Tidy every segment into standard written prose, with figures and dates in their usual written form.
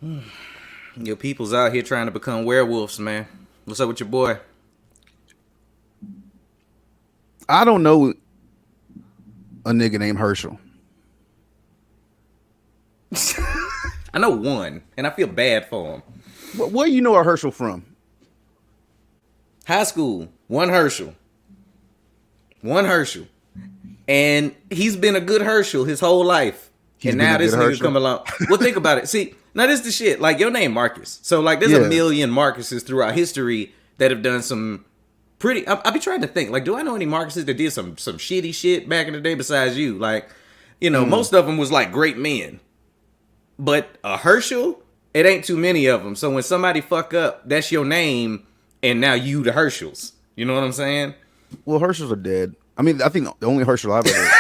Your people's out here trying to become werewolves, man. What's up with your boy? I don't know a nigga named Herschel. I know one, and I feel bad for him. Where you know a Herschel from? High school, one Herschel. And he's been a good Herschel his whole life. And now this nigga come along. Well, think about it. See, now this the shit. Like, your name Marcus. So, like, there's a million Marcuses throughout history that have done some pretty... I be trying to think. Like, do I know any Marcuses that did some shitty shit back in the day besides you? Like, you know, most of them was, like, great men. But a Herschel, it ain't too many of them. So when somebody fuck up, that's your name, and now you the Herschels. You know what I'm saying? Well, Herschels are dead. I mean, I think the only Herschel I've ever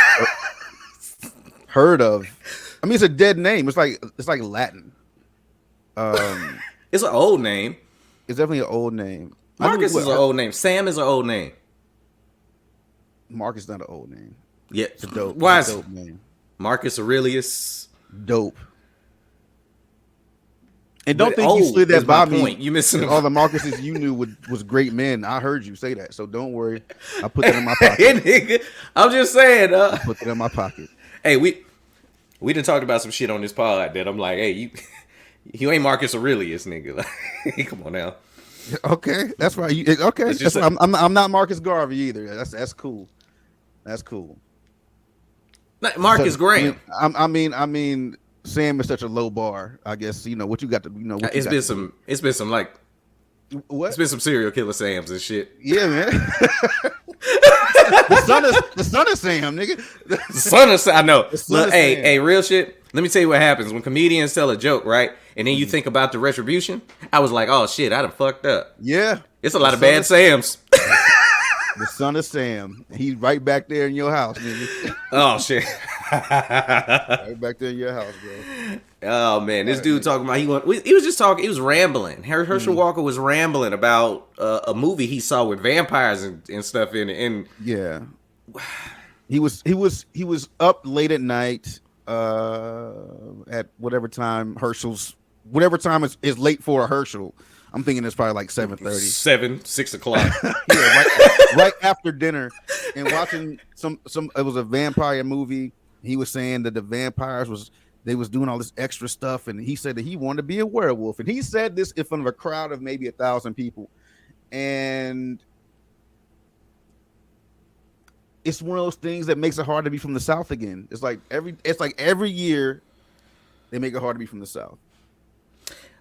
heard of. I mean, it's a dead name. It's like Latin. It's an old name. It's definitely an old name. Marcus is an old name. Sam is an old name. Marcus is not an old name. Yeah, it's a dope. Why is is dope name? Marcus Aurelius dope? And don't think you slid that by me. You missing all the Marcuses you knew was great men. I heard you say that, so don't worry. I put that in my pocket. I'm just saying. I put that in my pocket. Hey, we done talked about some shit on this pod that I'm like, hey, you ain't Marcus Aurelius, nigga. Like, come on now. Okay, that's right. Okay, that's I'm not Marcus Garvey either. That's cool. That's cool. Marcus Graham. I mean. Sam is such a low bar. I guess what you got to It's been some like what? It's been some serial killer Sams and shit. Yeah, man. the son of Sam, nigga. The son of Sam. I know. Look, hey, real shit. Let me tell you what happens when comedians tell a joke, right? And then you think about the retribution. I was like, oh shit, I done fucked up. Yeah, it's a lot of bad Sams. The son of Sam. He's right back there in your house, nigga. Oh shit. Right back there in your house, bro. Oh man, this dude talking about he was just talking. He was rambling. Herschel Walker was rambling about a movie he saw with vampires and stuff in it. And yeah, he was up late at night at whatever time is late for a Herschel. I'm thinking it's probably like 7:30, 6 o'clock. Yeah, right after dinner, and watching some. It was a vampire movie. He was saying that the vampires was doing all this extra stuff, and he said that he wanted to be a werewolf, and he said this in front of a crowd of maybe 1,000 people, and it's one of those things that makes it hard to be from the South again. It's like every year they make it hard to be from the South.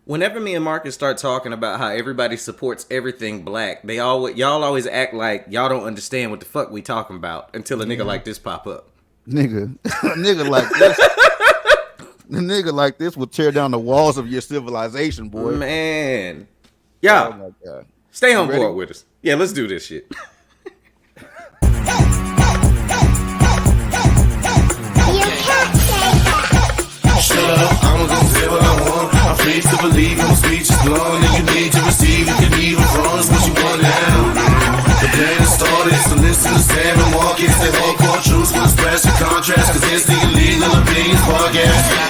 Whenever me and Marcus start talking about how everybody supports everything black, y'all always act like y'all don't understand what the fuck we talking about until a nigga like this pop up. Nigga like this. The nigga like this will tear down the walls of your civilization, boy. Man. Y'all, stay on board with us. Yeah, let's do this shit. Shut up, I'm gonna say what I want. I'm free to believe, my speech is blown. And you need to receive, you can even cross what you want now. The plan is started, so listen to Sam and Marcus. They hardcore truths with a special contrast, cause it's the Illegal Opinions Podcast.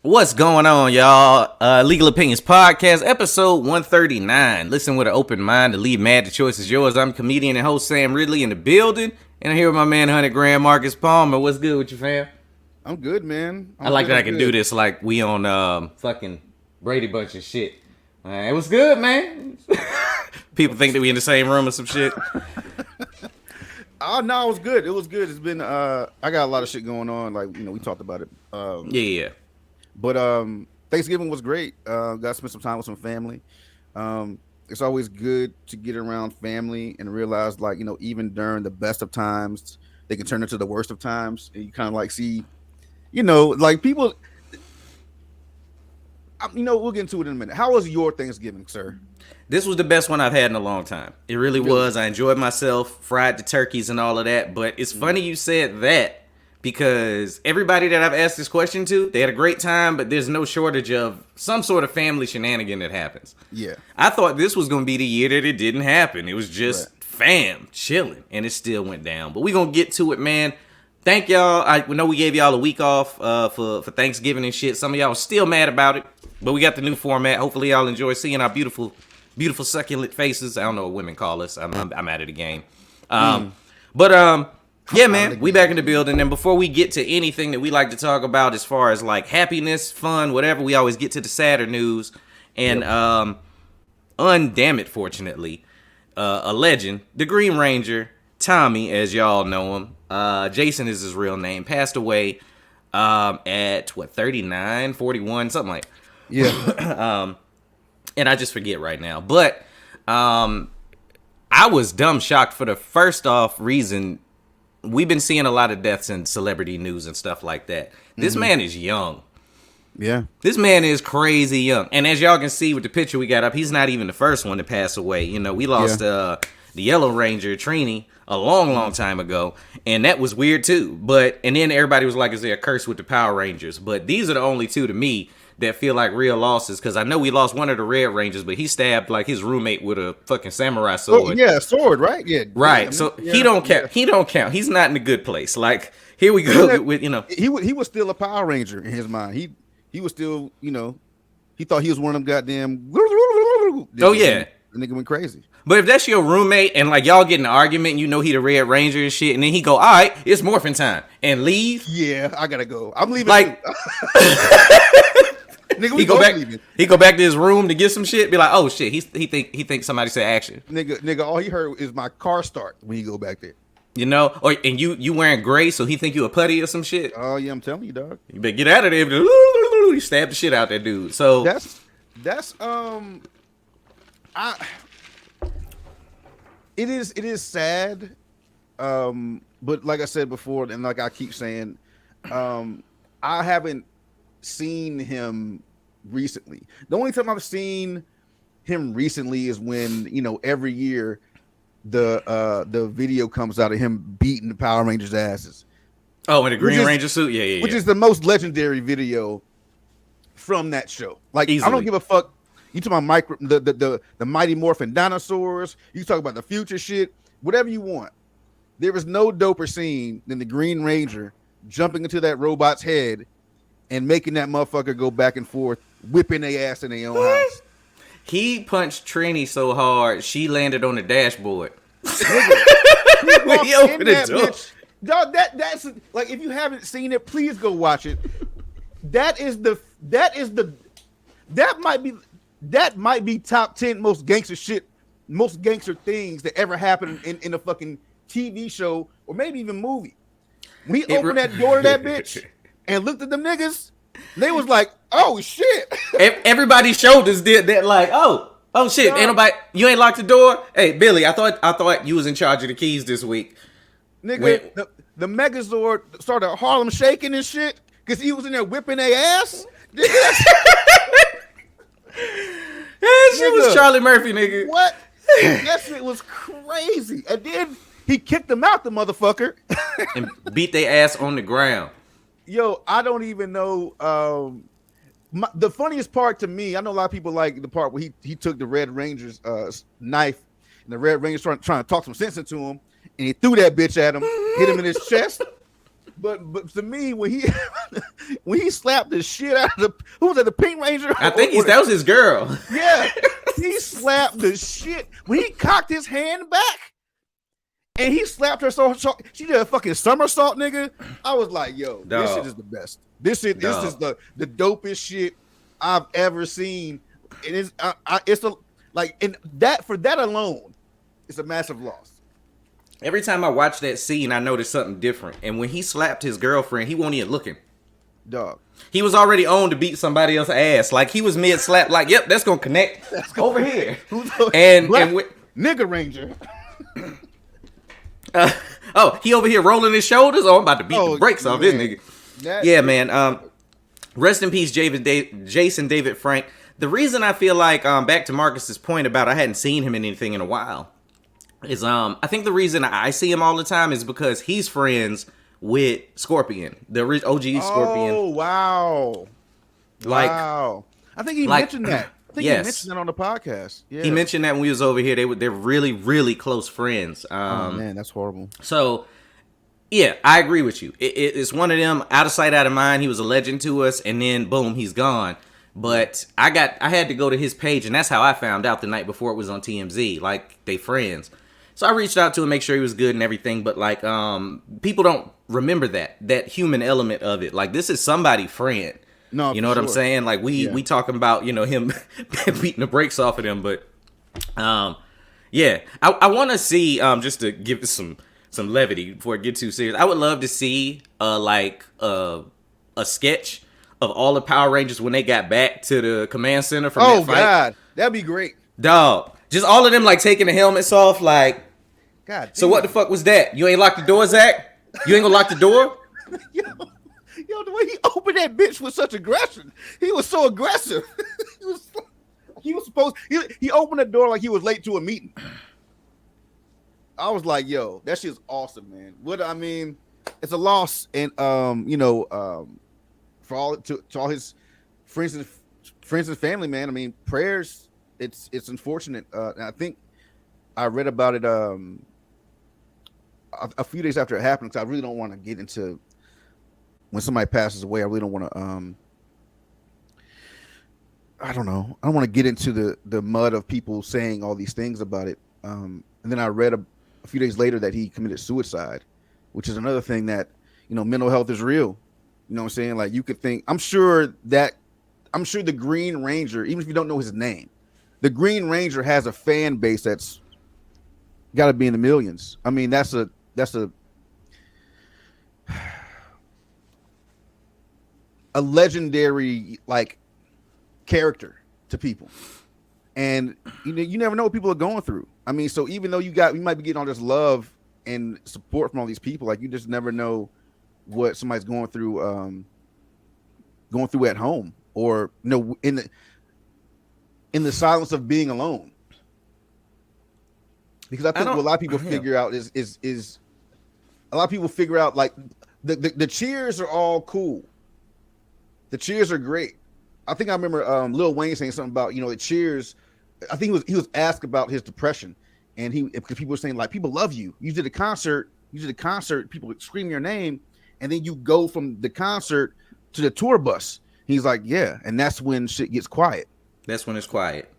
What's going on, y'all? Legal Opinions Podcast, episode 139. Listen with an open mind to leave mad. The choice is yours. I'm comedian and host Sam Ridley in the building, and I'm here with my man 100 Grand Marcus Palmer. What's good with you, fam? I'm good, man. I like that I can do this like we on fucking Brady Bunch and shit. It was good, man. People think that we in the same room or some shit. Oh no, it was good. It was good. It's been I got a lot of shit going on. Like we talked about it. Yeah. But Thanksgiving was great. Got to spend some time with some family. It's always good to get around family and realize, like, even during the best of times, they can turn into the worst of times. And you kind of like see, like people. We'll get into it in a minute. How was your Thanksgiving, sir? This was the best one I've had in a long time. It really was. I enjoyed myself, fried the turkeys and all of that. But it's funny you said that. Because everybody that I've asked this question to, they had a great time, but there's no shortage of some sort of family shenanigan that happens. Yeah. I thought this was going to be the year that it didn't happen. It was just fam chilling, and it still went down. But we're going to get to it, man. thank y'all. I know we gave y'all a week off for Thanksgiving and shit. Some of y'all are still mad about it, but we got the new format. Hopefully y'all enjoy seeing our beautiful succulent faces. I don't know what women call us. I'm out of the game. But yeah, man, we back in the building. And before we get to anything that we like to talk about as far as like happiness, fun, whatever, we always get to the sadder news. And undamn it, fortunately, a legend, the Green Ranger, Tommy, as y'all know him, Jason is his real name, passed away at 39, 41, something like that. Yeah. And I just forget right now. But I was dumb shocked for the first off reason. We've been seeing a lot of deaths in celebrity news and stuff like that. This man is young. Yeah. This man is crazy young. And as y'all can see with the picture we got up, he's not even the first one to pass away. You know, we lost the Yellow Ranger, Trini, a long time ago. And that was weird too. And then everybody was like, is there a curse with the Power Rangers? But these are the only two to me that feel like real losses, because I know we lost one of the Red Rangers, but he stabbed like his roommate with a fucking samurai sword. Oh, yeah, sword, right? Yeah, right. So he don't count. He don't count. He's not in a good place. Like, here we go with, you know, he was still a Power Ranger in his mind. He was still, you know, he thought he was one of them goddamn. Oh yeah, the nigga went crazy. But if that's your roommate and like y'all get in an argument, and you know he the Red Ranger and shit, and then he go, all right, it's morphin' time, and leave. Yeah, I gotta go. I'm leaving. Like. Nigga, he go back to his room to get some shit. Be like, oh shit, he think somebody said action. Nigga, all he heard is my car start when he go back there. You know, and you wearing gray, so he think you a putty or some shit. Oh yeah, I'm telling you, dog. You better get out of there. He stabbed the shit out that dude. So that's it is sad. But like I said before, and like I keep saying, I haven't seen him recently. The only time I've seen him recently is when, you know, every year the video comes out of him beating the Power Rangers asses. Oh, in a Green Ranger suit? Yeah. Which is the most legendary video from that show. Like, easily. I don't give a fuck. You talk about the Mighty Morphin dinosaurs. You talk about the future shit. Whatever you want. There is no doper scene than the Green Ranger jumping into that robot's head and making that motherfucker go back and forth, whipping their ass in their own house. He punched Trini so hard, she landed on the dashboard. When he opened the door. Bitch, dog, that's like, if you haven't seen it, please go watch it. That might be top 10 most gangster shit, most gangster things that ever happened in a fucking TV show or maybe even movie. When he opened that door to that bitch and looked at them niggas, they was like, oh shit. Everybody's shoulders did that, like, oh shit. Ain't nobody, you ain't locked the door? Hey, Billy, I thought you was in charge of the keys this week. Nigga, the Megazord started Harlem shaking and shit because he was in there whipping their ass. That shit was Charlie Murphy, nigga. What? That shit was crazy. And then he kicked them out, the motherfucker. And beat their ass on the ground. Yo, I don't even know. The funniest part to me, I know a lot of people like the part where he took the Red Ranger's knife, and the Red Ranger's trying to talk some sense into him, and he threw that bitch at him, hit him in his chest. But to me, when he slapped the shit out of who was that, the Pink Ranger? I think that was his girl. Yeah, he slapped the shit when he cocked his hand back. And he slapped her so she did a fucking somersault, nigga. I was like, yo, this shit is the best. This is the dopest shit I've ever seen. And it's for that alone, it's a massive loss. Every time I watch that scene, I notice something different. And when he slapped his girlfriend, he wasn't even looking. Dog. He was already on to beat somebody else's ass. Like, he was mid-slap, like, yep, that's gonna connect over here. Nigga Ranger. He over here rolling his shoulders. Oh, I'm about to beat the brakes off this nigga. Man. Rest in peace, Jason David Frank. The reason I feel like, back to Marcus's point about I hadn't seen him in anything in a while, is I think the reason I see him all the time is because he's friends with Scorpion, the OG Scorpion. Oh wow! Wow! I think he mentioned that. I think he mentioned that on the podcast. Yeah. He mentioned that when we was over here. They're really, really close friends. Oh man, that's horrible. So Yeah, I agree with you. It's one of them out of sight, out of mind. He was a legend to us, and then boom, he's gone. But I had to go to his page, and that's how I found out the night before it was on TMZ. Like, they friends. So I reached out to him, make sure he was good and everything. But like, people don't remember that human element of it. Like, this is somebody's friend. No, you know what I'm saying? Like, we talking about, you know, him beating the brakes off of them. But yeah, I want to see, just to give some levity before it get too serious. I would love to see a sketch of all the Power Rangers when they got back to the command center from that fight. Oh God, that'd be great. Dog, just all of them like taking the helmets off. Like, God. So what the fuck was that? You ain't locked the door, Zach? You ain't gonna lock the door? Yo, the way he opened that bitch with such aggression. He was so aggressive. He opened the door like he was late to a meeting. I was like, yo, that shit's awesome, man. It's a loss, and for all his friends and family, man. I mean, prayers. It's unfortunate. And I think I read about it a few days after it happened, because I really don't want to get into when somebody passes away. I really don't want to. I don't know. I don't want to get into the mud of people saying all these things about it. And then I read a few days later that he committed suicide, which is another thing that, mental health is real. You know what I'm saying? Like, you could think, I'm sure the Green Ranger, even if you don't know his name, the Green Ranger has a fan base that's got to be in the millions. I mean, that's a legendary, like, character to people. And you never know what people are going through. I mean, so even though you might be getting all this love and support from all these people, like, you just never know what somebody's going through at home, or in the silence of being alone. Because I think what a lot of people figure out is a lot of people figure out, like, the cheers are all cool. The cheers are great. I think I remember Lil Wayne saying something about, the cheers. I think he was asked about his depression, and because people were saying, like, people love you. You did a concert, people would scream your name, and then you go from the concert to the tour bus. He's like, yeah, and that's when shit gets quiet. That's when it's quiet.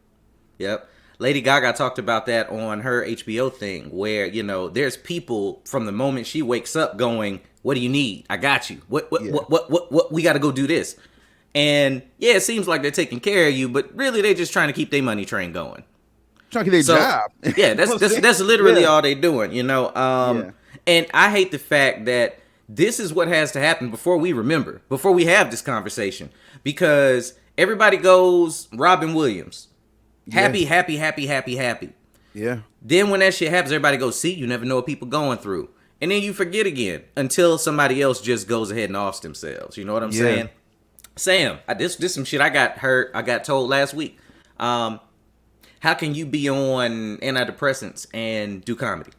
Yep. Lady Gaga talked about that on her HBO thing, where, there's people from the moment she wakes up going, what do you need? I got you. What we got to go do this. And yeah, it seems like they're taking care of you, but really they're just trying to keep their money train going. Trying to get their job. Yeah, that's literally all they're doing, And I hate the fact that this is what has to happen before we have this conversation, because everybody goes Robin Williams. Happy. Yeah. Then when that shit happens, everybody goes, see, you never know what people going through. And then you forget again until somebody else just goes ahead and offs themselves. You know what I'm saying? Sam, this some shit I got told last week. How can you be on antidepressants and do comedy?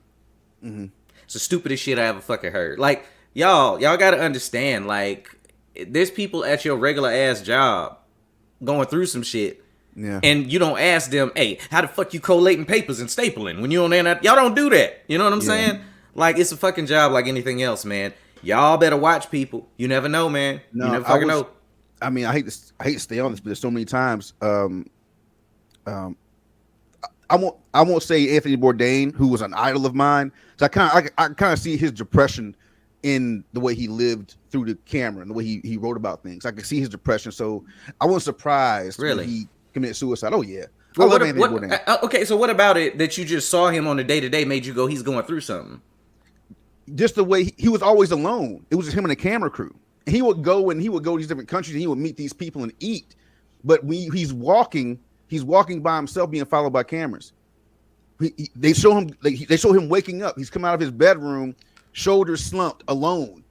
Mm-hmm. It's the stupidest shit I ever fucking heard. Like, y'all gotta understand, like, there's people at your regular ass job going through some shit. Yeah. And you don't ask them, hey, how the fuck you collating papers and stapling when you on there? Y'all don't do that. You know what I'm saying? Like, it's a fucking job like anything else, man. Y'all better watch people. You never know, man. You never fucking know. I mean, I hate to stay on this, but there's so many times. I won't say Anthony Bourdain, who was an idol of mine. So I kind of see his depression in the way he lived through the camera and the way he wrote about things. I could see his depression. So I wasn't surprised when he committed suicide. Oh yeah. Well, I love Anthony Bourdain. Okay, so what about it that you just saw him on the day-to-day made you go, he's going through something? Just the way he was always alone. It was just him and a camera crew. He would go to these different countries and he would meet these people and eat. But he's walking by himself, being followed by cameras. They show him waking up. He's come out of his bedroom, shoulders slumped, alone,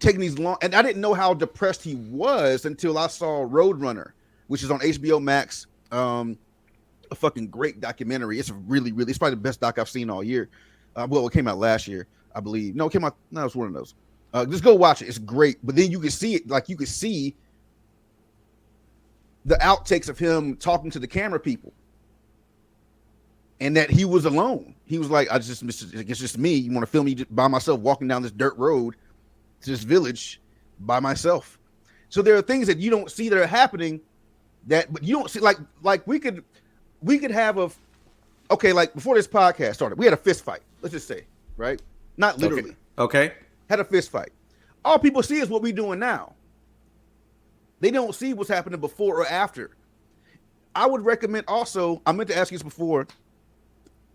taking these long. And I didn't know how depressed he was until I saw Roadrunner, which is on HBO Max. A fucking great documentary. It's it's probably the best doc I've seen all year. Well, it came out last year, I believe. No, it came out. No, it's one of those. Just go watch it. It's great. But then you can see it, like you could see the outtakes of him talking to the camera people. and that he was alone. He was like, it's just me. You want to film me by myself walking down this dirt road to this village by myself. So there are things that you don't see that are happening but you don't see, like we could have like before this podcast started, we had a fist fight. Let's just say, right? Not literally. Okay. Had a fist fight. All people see is what we're doing now. They don't see what's happening before or after. I would recommend also, I meant to ask you this before,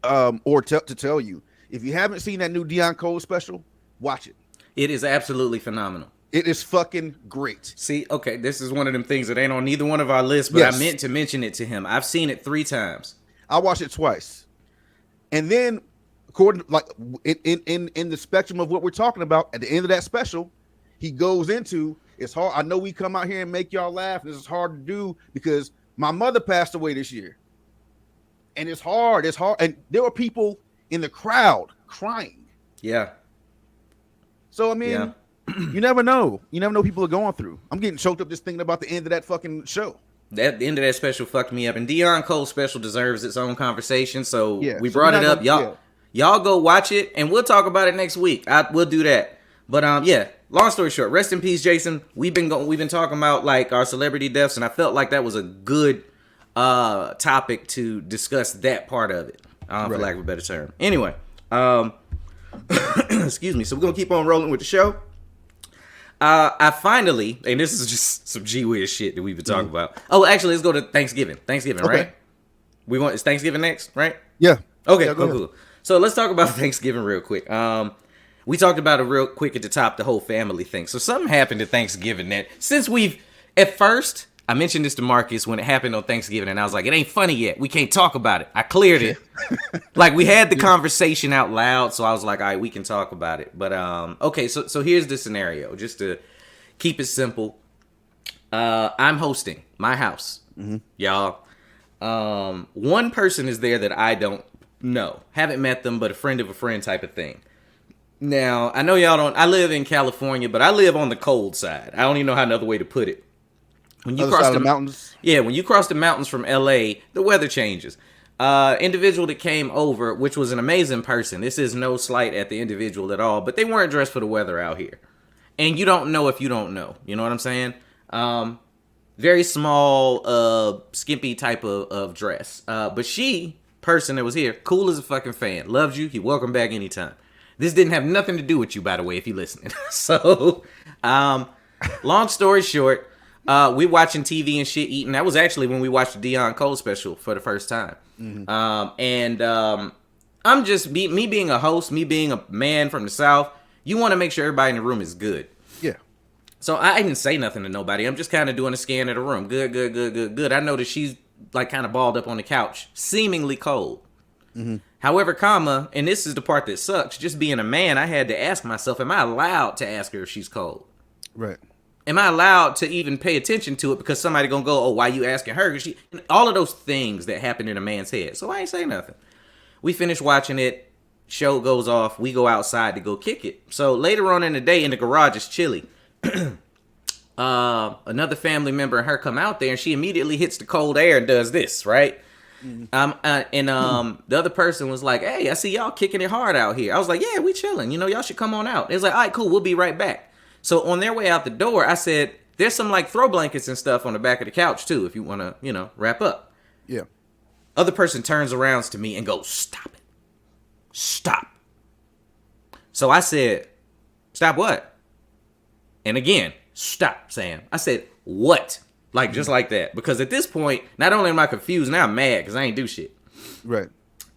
to tell you, if you haven't seen that new Deion Cole special, watch it. It is absolutely phenomenal. It is fucking great. See, okay, this is one of them things that ain't on neither one of our lists, but yes. I meant to mention it to him. I've seen it 3 times. I watched it twice. And then, according like in the spectrum of what we're talking about, at the end of that special, he goes into, it's hard. I know we come out here and make y'all laugh. This is hard to do because my mother passed away this year. And it's hard. It's hard. And there were people in the crowd crying. Yeah. So, I mean, you never know. You never know what people are going through. I'm getting choked up just thinking about the end of that fucking show. The end of that special fucked me up. And Deion Cole's special deserves its own conversation. So we brought it up. Y'all go watch it, and we'll talk about it next week. We'll do that. But long story short, rest in peace, Jason. We've been talking about like our celebrity deaths, and I felt like that was a good topic to discuss that part of it, for lack of a better term. Anyway, excuse me. So we're gonna keep on rolling with the show. I finally, and this is just some G-Wiz shit that we've been talking about. Oh, actually, let's go to Thanksgiving. Thanksgiving, okay. Right? Is Thanksgiving next, right? Yeah. Okay, cool. So let's talk about Thanksgiving real quick. We talked about it real quick at the top, the whole family thing. So something happened at Thanksgiving that at first, I mentioned this to Marcus when it happened on Thanksgiving, and I was like, it ain't funny yet. We can't talk about it. I cleared it. Like, we had the conversation out loud, so I was like, all right, we can talk about it. But, okay, so here's the scenario, just to keep it simple. I'm hosting my house, y'all. One person is there that I don't know. Haven't met them, but a friend of a friend type of thing. Now, I know y'all don't, I live in California, but I live on the cold side. I don't even know how another way to put it. When you cross the mountains? Yeah, when you cross the mountains from LA, the weather changes. Individual that came over, which was an amazing person. This is no slight at the individual at all, but they weren't dressed for the weather out here. And you don't know if you don't know. You know what I'm saying? Very small, skimpy type of dress. But person that was here, cool as a fucking fan. Loves you. You're welcome back anytime. This didn't have nothing to do with you, by the way, if you're listening. So, long story short, we watching TV and shit, eating. That was actually when we watched the Deion Cole special for the first time. I'm just me being a host, me being a man from the South. You want to make sure everybody in the room is good. Yeah. So I didn't say nothing to nobody. I'm just kind of doing a scan of the room. Good. I noticed she's like kind of balled up on the couch, seemingly cold. However, and this is the part that sucks. Just being a man, I had to ask myself, am I allowed to ask her if she's cold? Right. Am I allowed to even pay attention to it because somebody gonna go, oh, why you asking her? All of those things that happen in a man's head. So I ain't say nothing. We finish watching it. Show goes off. We go outside to go kick it. So later on in the day, in the garage, it's chilly. Another family member and her come out there, and she immediately hits the cold air and does this, right? The other person was like, hey, I see y'all kicking it hard out here. I was like, yeah, we chilling. Y'all should come on out. It was like, all right, cool. We'll be right back. So on their way out the door, I said, there's some like throw blankets and stuff on the back of the couch too, if you want to, wrap up. Yeah. Other person turns around to me and goes, stop it. Stop. So I said, stop what? And again, stop, Sam. I said, what? Like, just like that. Because at this point, not only am I confused, now I'm mad because I ain't do shit. Right.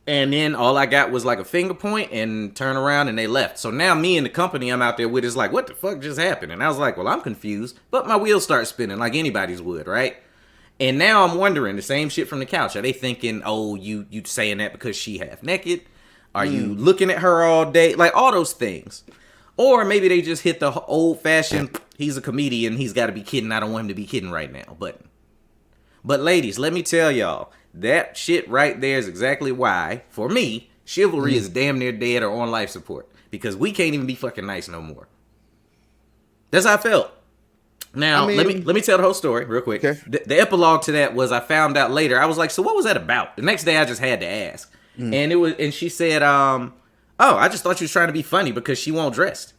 And then all I got was like a finger point and turn around and they left. So now me and the company I'm out there with is like, what the fuck just happened? And I was like, well, I'm confused. But my wheels start spinning like anybody's would, right? And now I'm wondering the same shit from the couch. Are they thinking, oh, you saying that because she half naked? Are you looking at her all day? Like all those things. Or maybe they just hit the old fashioned, he's a comedian, he's got to be kidding. I don't want him to be kidding right now. But ladies, let me tell y'all. That shit right there is exactly why, for me, chivalry is damn near dead or on life support. Because we can't even be fucking nice no more. That's how I felt. Now, let me tell the whole story real quick. Okay. The epilogue to that was I found out later. I was like, so what was that about? The next day I just had to ask. And she said, "Oh, I just thought you was trying to be funny because she won't dressed."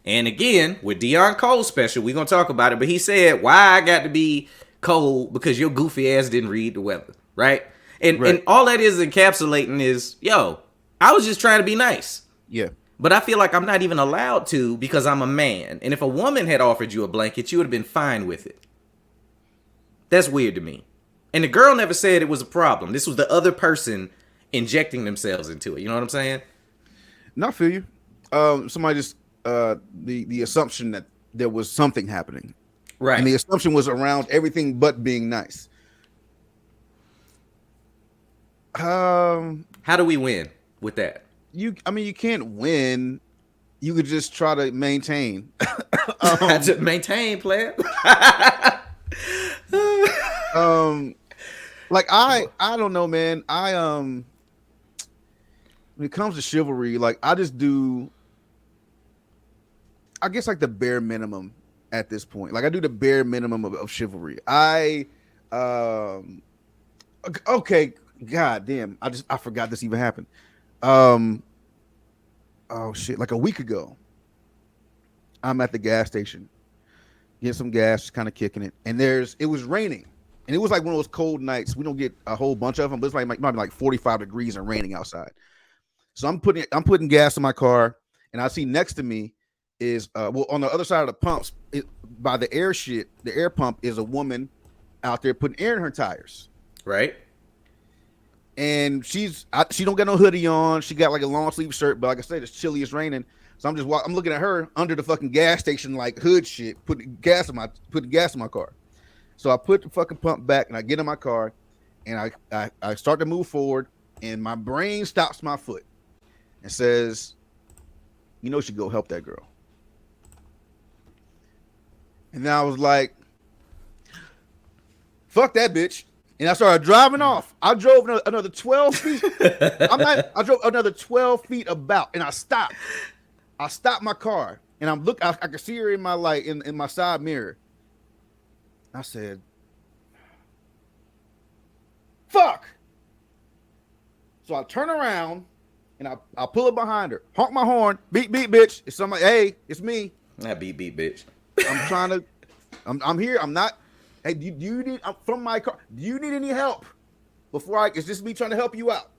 And again, with Deion Cole's special, we're gonna talk about it. But he said, "Why I got to be cold because your goofy ass didn't read the weather, right?" And all that is encapsulating is, yo, I was just trying to be nice. Yeah. But I feel like I'm not even allowed to because I'm a man. And if a woman had offered you a blanket, you would have been fine with it. That's weird to me. And the girl never said it was a problem. This was the other person injecting themselves into it. You know what I'm saying? No, I feel you. Somebody just the assumption that there was something happening. Right. And the assumption was around everything but being nice. How do we win with that? You can't win. You could just try to maintain. Just maintain, player. Like I don't know, man. When it comes to chivalry, like I just do, I guess like the bare minimum at this point. Like I do the bare minimum of chivalry. Okay, god damn. I forgot this even happened. Oh shit, like a week ago, I'm at the gas station, get some gas, just kind of kicking it, and it was raining, and it was like one of those cold nights. We don't get a whole bunch of them, but it's like might be like 45 degrees and raining outside. So I'm putting gas in my car, and I see next to me is on the other side of the pumps, by the air pump is a woman out there putting air in her tires. Right. And she don't got no hoodie on. She got like a long sleeve shirt, but like I said, it's chilly, it's raining. So I'm looking at her under the fucking gas station like hood shit, putting gas in my car. So I put the fucking pump back and I get in my car and I start to move forward and my brain stops my foot and says, you should go help that girl. And then I was like, fuck that bitch. And I started driving off. I drove another 12 feet. I drove another 12 feet about, and I stopped. I stopped my car, and I could see her in my light in my side mirror. I said, "Fuck!" So I turn around, and I pull up behind her, honk my horn, beep beep, bitch. It's somebody. Hey, it's me. Not beep beep, bitch. I'm here. I'm not. Hey, do you need? I'm from my car. Do you need any help? It's just me trying to help you out.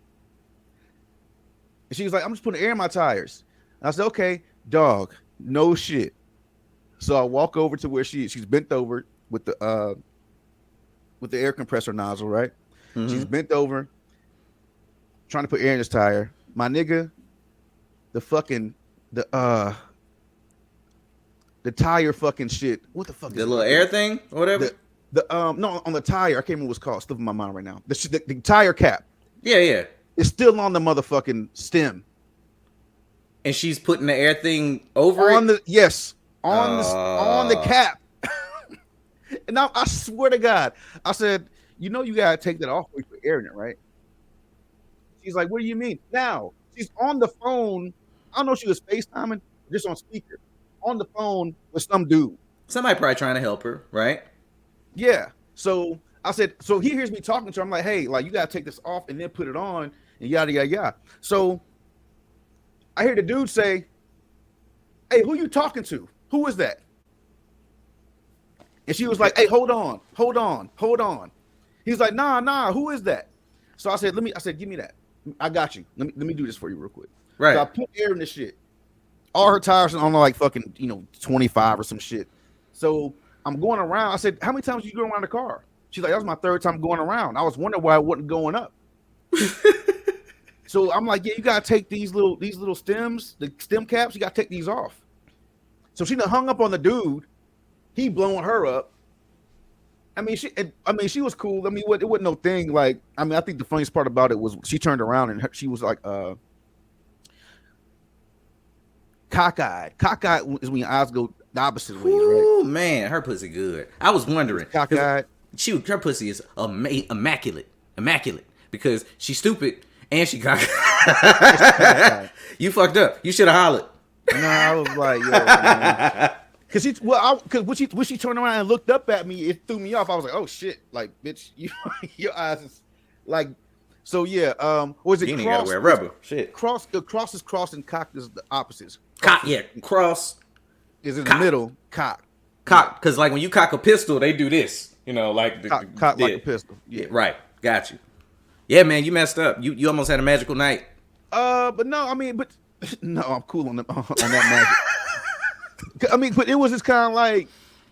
And she was like, I'm just putting air in my tires. And I said, okay, dog, no shit. So I walk over to where she's bent over with the air compressor nozzle, right? Mm-hmm. She's bent over, trying to put air in this tire. My nigga, the tire fucking shit. What the fuck? The little air thing or whatever. No, on the tire, I can't remember what it's called. It's still in my mind right now. The tire cap. Yeah. It's still on the motherfucking stem. And she's putting the air thing over on the cap. And now I swear to God, I said, you gotta take that off with air in it, right? She's like, what do you mean? Now she's on the phone. I don't know if she was FaceTiming, just on speaker, on the phone with some dude. Somebody probably trying to help her, right? Yeah. So I said, so he hears me talking to her. I'm like, hey, like you gotta take this off and then put it on and yada yada yada. So I hear the dude say, hey, who you talking to? Who is that? And she was like, hey, hold on. He's like, nah, who is that? So I said, give me that. I got you. Let me do this for you real quick. Right. So I put air in this shit. All her tires are on like fucking, 25 or some shit. So I'm going around. I said, how many times did you go around the car? She's like, that was my third time going around. I was wondering why it wasn't going up. So I'm like, yeah, you gotta take these little stems, the stem caps, you gotta take these off. So she done hung up on the dude. He blowing her up. She was cool. It wasn't no thing. Like, I think the funniest part about it was she turned around and she was like, cockeyed. Cockeyed is when your eyes go the opposite ways, right? Oh man, her pussy good. I was wondering. Cockeyed. Her pussy is immaculate because she's stupid and she cockeyed. You fucked up. You should have hollered. No, I was like, yo, man. Because when she turned around and looked up at me, it threw me off. I was like, oh shit, like bitch, your eyes is like So yeah, was it You ain't cross? gotta wear rubber. Shit. Cross is cross and cock is the opposites. Cock, yeah. Cross is in cock. the middle. Cock. Because like when you cock a pistol, they do this. You know, like cock like a pistol. Yeah. Right. Got you. Yeah, man, you messed up. You almost had a magical night. But no, I mean, but no, I'm cool on that magic. I mean, but it was just kind of like,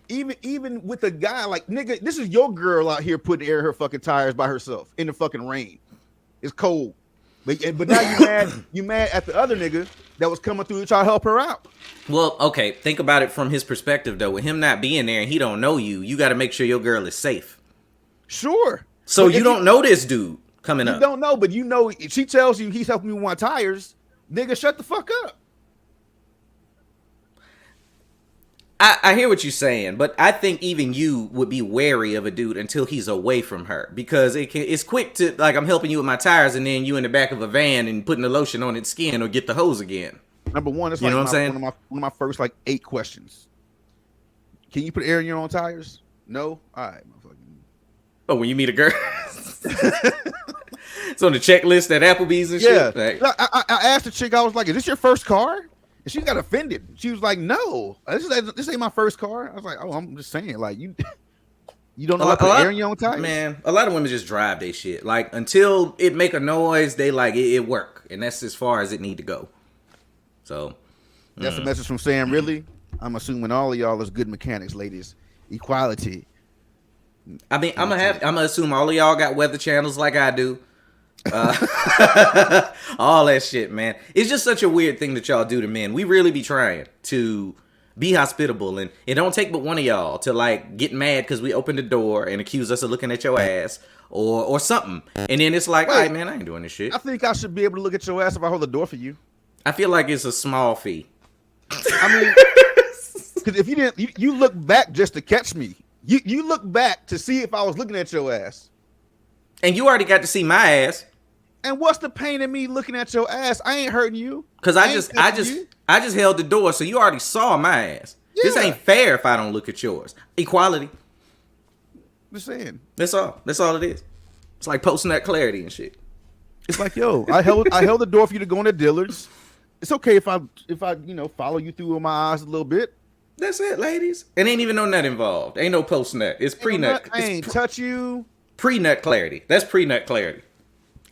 even with a guy like, nigga, this is your girl out here putting air her fucking tires by herself in the fucking rain. It's cold, but now you mad at the other nigga that was coming through to try to help her out. Well, okay, think about it from his perspective though. With him not being there and he don't know you got to make sure your girl is safe. Sure. So you don't know this dude coming up. You don't know, but you know, if she tells you he's helping me with my tires, nigga, shut the fuck up. I hear what you're saying, but I think even you would be wary of a dude until he's away from her, because it's quick to, like, I'm helping you with my tires and then you in the back of a van and putting the lotion on its skin or get the hose again. Number one, it's like one of my first like 8 questions. Can you put air in your own tires? No? All right, motherfucker. Oh, when you meet a girl? It's on the checklist at Applebee's and shit? Yeah. Like, I asked the chick, I was like, is this your first car? And she got offended. She was like, no, this ain't my first car. I was like, oh, I'm just saying, like, you don't know how to put air in your own tires? Man, a lot of women just drive they shit. Like, until it make a noise, they like, it work. And that's as far as it need to go. So. That's a message from Sam, really? I'm assuming all of y'all is good mechanics, ladies. Equality. I mean, I'm gonna assume all of y'all got weather channels like I do. All that shit, man. It's just such a weird thing that y'all do to men. We really be trying to be hospitable, and it don't take but one of y'all to like get mad because we opened the door and accuse us of looking at your ass or something, and then it's like, all right, man, I ain't doing this shit. I think I should be able to look at your ass if I hold the door for you. I feel like it's a small fee. I mean, because if you didn't, you look back just to catch me. You look back to see if I was looking at your ass, and you already got to see my ass. And what's the pain in me looking at your ass? I ain't hurting you. Cause I just held the door, so you already saw my ass. Yeah. This ain't fair if I don't look at yours. Equality. Just saying. That's all. That's all it is. It's like post-nut clarity and shit. It's like, yo, I held the door for you to go into Dillard's. It's okay if I follow you through with my eyes a little bit. That's it, ladies. It ain't even no nut involved. Ain't no post-nut. It's pre-nut. I ain't touch you. Pre-nut clarity. That's pre-nut clarity.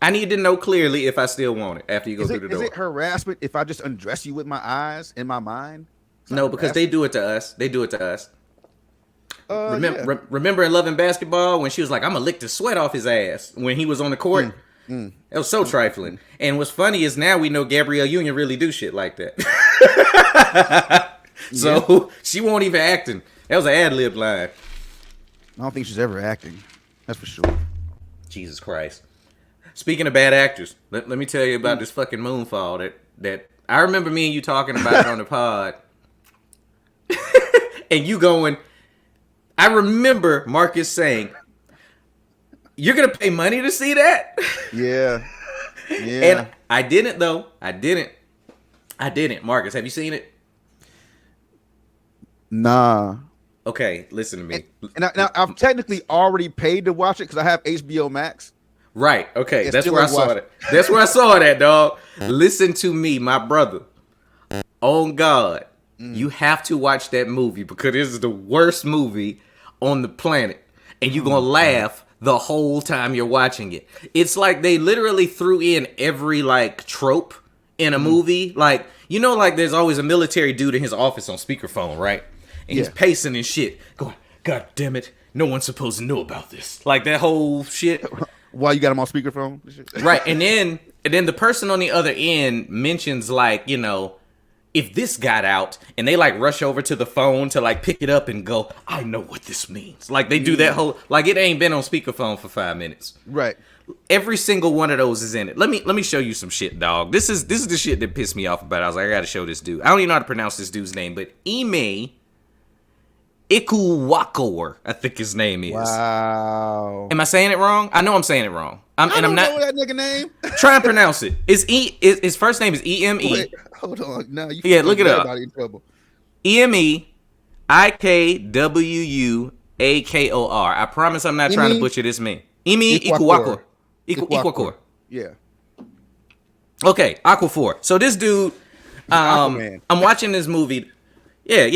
I need to know clearly if I still want it after you go through the door. Is it harassment if I just undress you with my eyes in my mind? No, because they do it to us. They do it to us. Remember in Love and Basketball when she was like, I'm going to lick the sweat off his ass when he was on the court? It was so trifling. And what's funny is now we know Gabrielle Union really do shit like that. So she won't even acting. That was an ad-lib line. I don't think she's ever acting. That's for sure. Jesus Christ. Speaking of bad actors, let me tell you about this fucking moonfall that I remember me and you talking about it on the pod. And you going, I remember Marcus saying, you're going to pay money to see that? Yeah. And I didn't, though. I didn't. Marcus, have you seen it? Nah. Okay, listen to me. And I've technically already paid to watch it because I have HBO Max. Right. Okay. That's where I saw it. That's where I saw it at, dog. Listen to me, my brother. On God, you have to watch that movie because this is the worst movie on the planet. And you're going to laugh the whole time you're watching it. It's like they literally threw in every like trope in a movie. Like, you know, like there's always a military dude in his office on speakerphone, right? And he's pacing and shit, going, God damn it. No one's supposed to know about this. Like that whole shit. Why you got him on speakerphone? Right. And then the person on the other end mentions like, you know, if this got out and they like rush over to the phone to like pick it up and go, I know what this means. Like they do that whole, like it ain't been on speakerphone for 5 minutes. Right. Every single one of those is in it. Let me show you some shit, dog. This is the shit that pissed me off about it. I was like, I gotta show this dude. I don't even know how to pronounce this dude's name, but Ime Ikuwakor, I think his name is. Wow. Am I saying it wrong? I know I'm saying it wrong. I'm not know that nigga name. Try and pronounce it. His first name is E-M-E. Wait, hold on. No, you look it up. E-M-E I-K-W-U-A-K-O-R. I promise I'm not trying to butcher this man. Ime Ikuwakor. Ikuwakor. Yeah. Okay, Aquaphor. So this dude, I'm watching this movie. Yeah.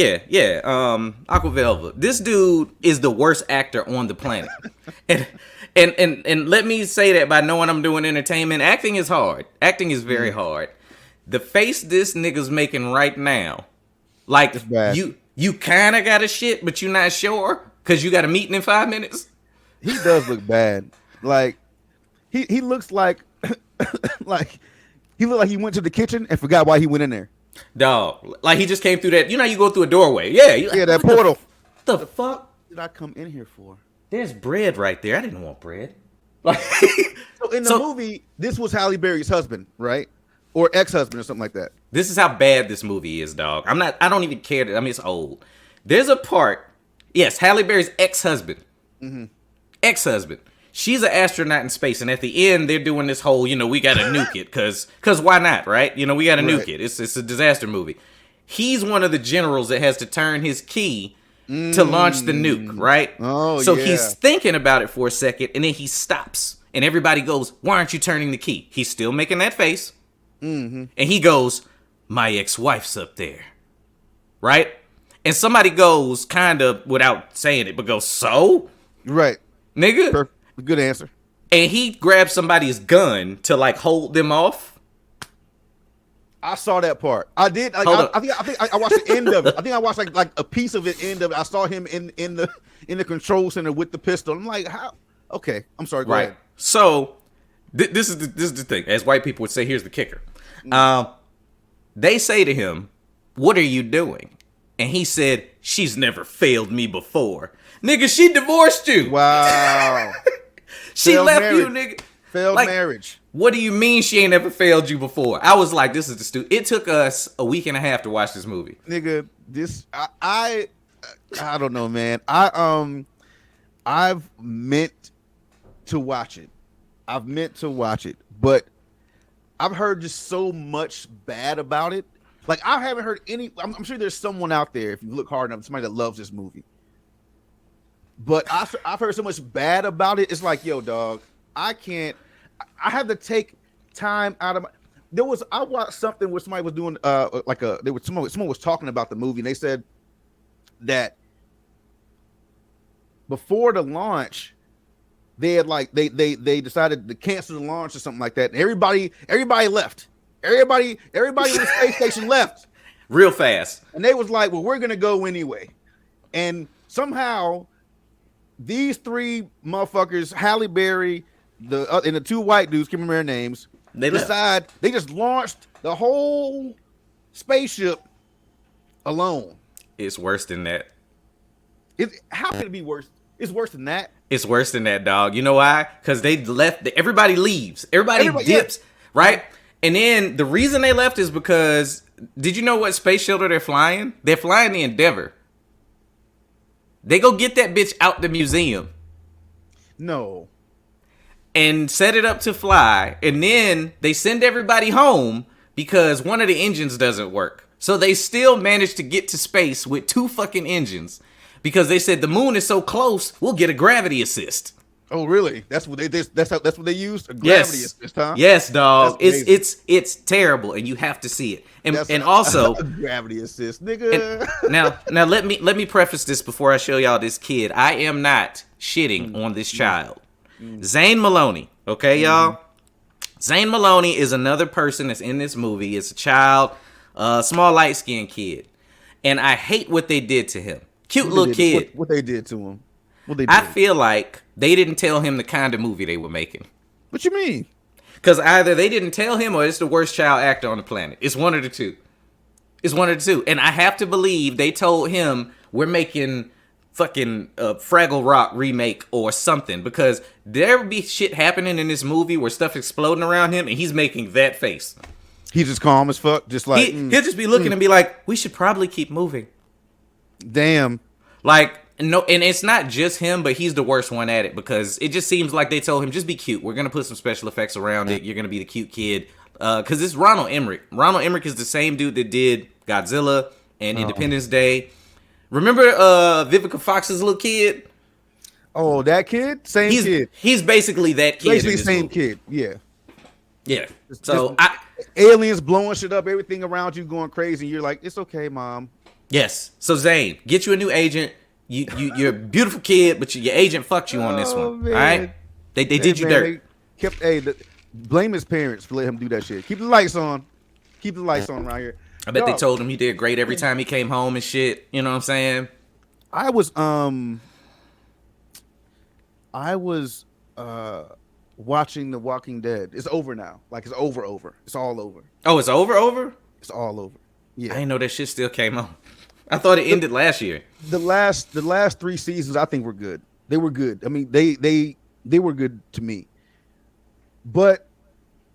Aquavelva. This dude is the worst actor on the planet. and let me say that by knowing I'm doing entertainment. Acting is hard. Acting is very hard. The face this nigga's making right now, like you kind of got a shit, but you're not sure because you got a meeting in 5 minutes. He does look bad. Like he looks like like he looked like he went to the kitchen and forgot why he went in there. Dog, like he just came through that. You know, you go through a doorway. Yeah, that portal. The fuck did I come in here for? There's bread right there. I didn't want bread. Like, so in the movie, this was Halle Berry's husband, right? Or ex-husband or something like that. This is how bad this movie is, dog. I don't even care. I mean, it's old. There's a part. Yes, Halle Berry's ex-husband. Mm-hmm. Ex-husband. She's an astronaut in space, and at the end, they're doing this whole, we got to nuke it, because why not, right? We got to nuke it. It's a disaster movie. He's one of the generals that has to turn his key to launch the nuke, right? Oh, so he's thinking about it for a second, and then he stops, and everybody goes, "Why aren't you turning the key?" He's still making that face, and he goes, "My ex-wife's up there," right? And somebody goes, kind of without saying it, but goes, "So?" Right. Nigga? Perfect. Good answer. And he grabs somebody's gun to like hold them off. I saw that part. I did. Like, I think I watched the end of it. I think I watched like a piece of it. End of it. I saw him in the control center with the pistol. I'm like, how? Okay, I'm sorry. Go ahead. So this is the thing. As white people would say, here's the kicker. They say to him, "What are you doing?" And he said, "She's never failed me before." Nigga, she divorced you. Wow. She failed left marriage. you, nigga. Failed marriage. What do you mean she ain't ever failed you before? I was like, this is the stupid. It took us a week and a half to watch this movie. Nigga, I don't know, man. I've meant to watch it. But I've heard just so much bad about it. Like, I haven't heard any. I'm sure there's someone out there, if you look hard enough, somebody that loves this movie. But I've heard so much bad about it. It's like, yo, dog, I can't. I have to take time out of my. I watched something where somebody was doing someone was talking about the movie, and they said that before the launch, they had they decided to cancel the launch or something like that. And everybody left. Everybody in the space station left real fast, and they was like, "Well, we're gonna go anyway." And somehow, these three motherfuckers, Halle Berry, and the two white dudes, can't remember their names, they just launched the whole spaceship alone. It's worse than that. How can it be worse? It's worse than that. It's worse than that, dog. You know why? Because they left. Everybody leaves. Everybody dips, right? And then the reason they left is because, did you know what space shuttle they're flying? They're flying the Endeavor. They go get that bitch out the museum. No. And set it up to fly. And then they send everybody home because one of the engines doesn't work. So they still managed to get to space with 2 fucking engines. Because they said the moon is so close, we'll get a gravity assist. Oh, really? That's what they used? A gravity assist, huh? Yes, dog. It's terrible, and you have to see it. And also a gravity assist, nigga. Now let me preface this before I show y'all this kid. I am not shitting on this child. Zane Maloney, okay, y'all? Zane Maloney is another person that's in this movie. It's a child, small light-skinned kid. And I hate what they did to him. Cute little kid. What they did to him. I feel like they didn't tell him the kind of movie they were making. What you mean? Because either they didn't tell him or it's the worst child actor on the planet. It's one of the two. And I have to believe they told him we're making fucking Fraggle Rock remake or something. Because there would be shit happening in this movie where stuff exploding around him and he's making that face. He's just calm as fuck. Just like he'll just be looking and be like, we should probably keep moving. Damn. Like, no, and it's not just him, but he's the worst one at it because it just seems like they told him, just be cute. We're going to put some special effects around it. You're going to be the cute kid. Because it's Ronald Emmerich. Ronald Emmerich is the same dude that did Godzilla and Independence Day. Remember Vivica Fox's little kid? Oh, that kid? Same kid. He's basically that kid. Basically same movie. Kid, yeah. Yeah. So aliens blowing shit up, everything around you going crazy, and you're like, it's okay, mom. Yes. So Zane, get you a new agent. You're a beautiful kid, but your agent fucked you on this one. Man. All right. They did you dirt. Blame his parents for letting him do that shit. Keep the lights on. Keep the lights on around here. I bet they told him he did great every time he came home and shit. You know what I'm saying? I was watching The Walking Dead. It's over now. Like, it's over. It's all over. Oh, it's over? It's all over. Yeah. I didn't know that shit still came on. I thought it ended last year. The last 3 seasons I think were good. They were good. I mean, they were good to me. But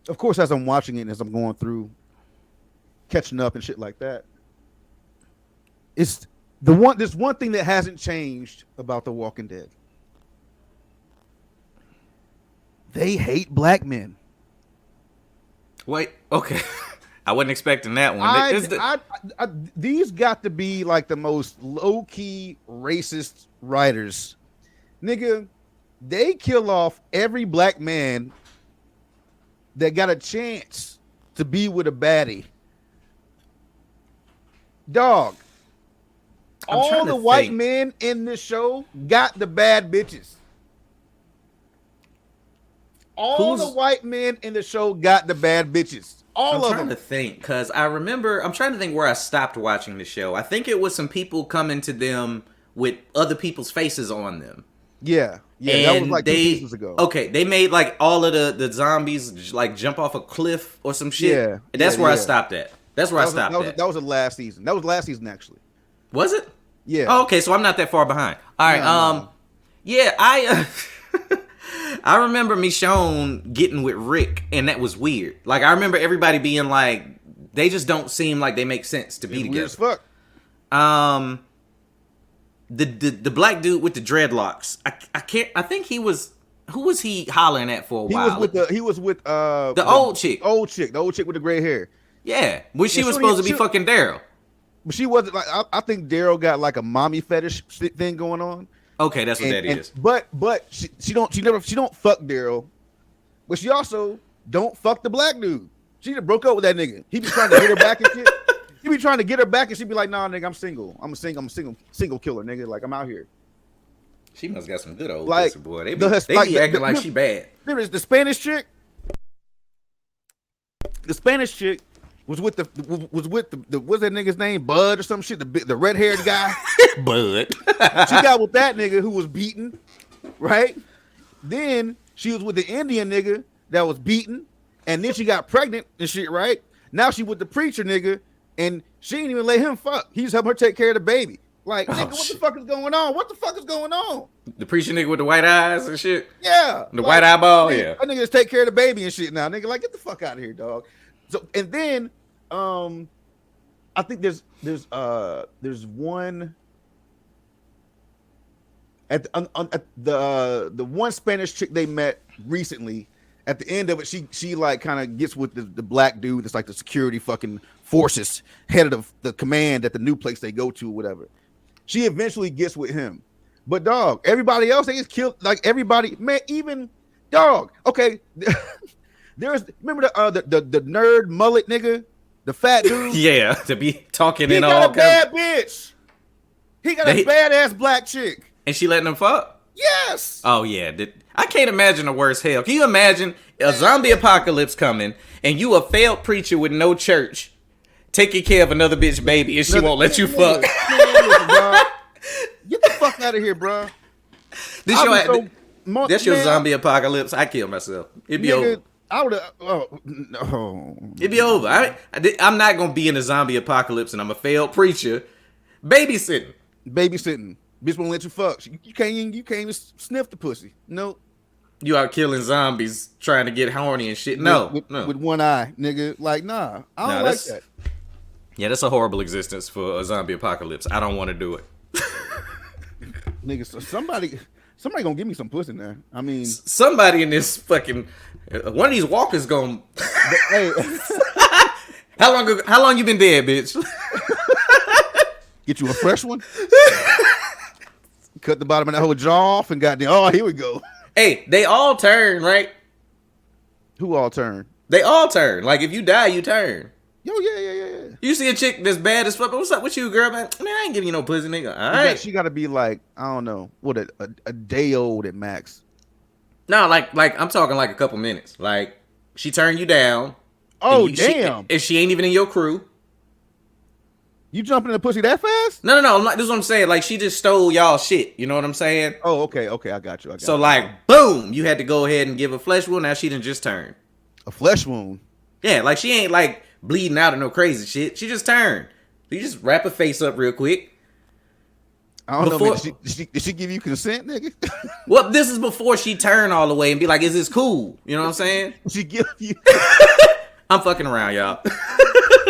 of course, as I'm watching it and as I'm going through, catching up and shit like that, there's one thing that hasn't changed about The Walking Dead. They hate black men. Wait, okay. I wasn't expecting that one. These got to be like the most low-key racist writers. Nigga, they kill off every black man that got a chance to be with a baddie. Dog. All the white men in this show got the bad bitches. All the white men in the show got the bad bitches. All of them. I'm trying to think, because I'm trying to think where I stopped watching the show. I think it was some people coming to them with other people's faces on them. Yeah, that was like 2 seasons ago. Okay, they made like all of the zombies like jump off a cliff or some shit. Yeah, that's where I stopped at. That was the last season. That was last season, actually. Was it? Yeah. Oh, okay, so I'm not that far behind. All right. No. Yeah, I remember Michonne getting with Rick, and that was weird. Like, I remember everybody being like, they just don't seem like they make sense to be together. Weird as fuck. The black dude with the dreadlocks. I think he was. Who was he hollering at for a while? He was with the old chick. The old chick with the gray hair. Yeah, which she was supposed to be fucking Daryl. But she wasn't like. I think Daryl got like a mommy fetish thing going on. Okay, that's what that is. But she don't fuck Daryl, but she also don't fuck the black dude. She just broke up with that nigga. He be trying to get her back and shit. He be trying to get her back, and she be like, "Nah, nigga, I'm single. I'm a single killer, nigga. Like, I'm out here." She must got some good old pussy, boy. They be acting like she bad. There is the Spanish chick. The Spanish chick was with the what's that nigga's name? Bud or some shit. The red haired guy. Bud. She got with that nigga who was beaten, right? Then she was with the Indian nigga that was beaten, and then she got pregnant and shit, right? Now she with the preacher nigga, and she didn't even let him fuck. He just helped her take care of the baby. Like, nigga, what the fuck is going on? What the fuck is going on? The preacher nigga with the white eyes and shit? Yeah. The white eyeball? Nigga, yeah. That nigga just take care of the baby and shit now. Nigga, like, get the fuck out of here, dog. So, and then, I think there's one at the one Spanish chick they met recently. At the end of it, she like kind of gets with the black dude that's like the security fucking forces head of the command at the new place they go to or whatever. She eventually gets with him, but dog, everybody else they just killed. Like everybody, man, even dog. Okay, remember the nerd mullet nigga, the fat dude. Yeah, to be talking he in got all a bad bitch. He got a badass black chick, and she letting him fuck. Yes. Oh yeah. I can't imagine a worse hell. Can you imagine a zombie apocalypse coming and you a failed preacher with no church taking care of another bitch baby and she won't let you fuck? Get the fuck out of here, bro. That's your zombie apocalypse. I kill myself. It'd be over. I would have. Oh no. It'd be over. I'm not gonna be in a zombie apocalypse and I'm a failed preacher. Babysitting. Bitch won't let you fuck. You can't even sniff the pussy. Nope. You out killing zombies trying to get horny and shit. No. With one eye, nigga. Like, nah. I don't like that. Yeah, that's a horrible existence for a zombie apocalypse. I don't want to do it. Nigga, so somebody gonna give me some pussy now. I mean, somebody in this fucking one of these walkers gonna. Hey, how long you been dead, bitch? Get you a fresh one. Cut the bottom of that whole jaw off and got there. Oh, here we go. Hey, they all turn, right? Who all turn? They all turn. Like if you die, you turn. Yo, yeah. You see a chick that's bad as fuck. What's up with you, girl? Man, I ain't giving you no pussy, nigga. All right. She got to be like, I don't know, what a day old at max. No, like I'm talking like a couple minutes. Like she turned you down. Oh damn! And she ain't even in your crew. You jumping in the pussy that fast? No. This is what I'm saying. Like she just stole y'all shit. You know what I'm saying? Oh, okay. I got you. So like, boom, you had to go ahead and give a flesh wound. Now she done just turned. A flesh wound. Yeah, like she ain't like bleeding out or no crazy shit. She just turned. So you just wrap her face up real quick. I don't know, man. Did she give you consent, nigga? Well, this is before she turned all the way and be like, "Is this cool?" You know what I'm saying? She give you. I'm fucking around, y'all.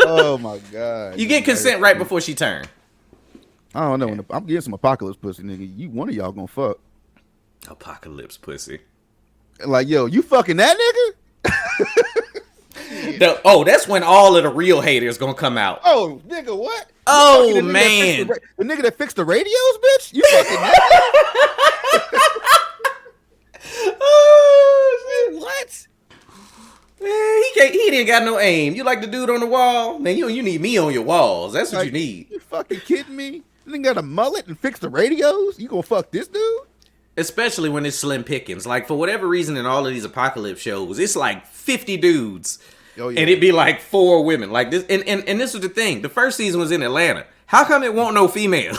Oh my god! You get consent right before she turned. I don't know. When I'm getting some apocalypse pussy, nigga. One of y'all gonna fuck. Apocalypse pussy. Like, yo, you fucking that nigga? That's when all of the real haters gonna come out. Oh, nigga, what? Oh, man. The nigga that fixed the radios, bitch? You fucking that? Oh, shit. What? Man, he didn't got no aim. You like the dude on the wall? Man, you need me on your walls. That's what you need. You fucking kidding me? You nigga got a mullet and fix the radios? You gonna fuck this dude? Especially when it's slim pickings. Like, for whatever reason in all of these apocalypse shows, it's like 50 dudes. Oh, yeah. And it'd be like 4 women. Like this, and this was the thing. The first season was in Atlanta. How come it won't no female?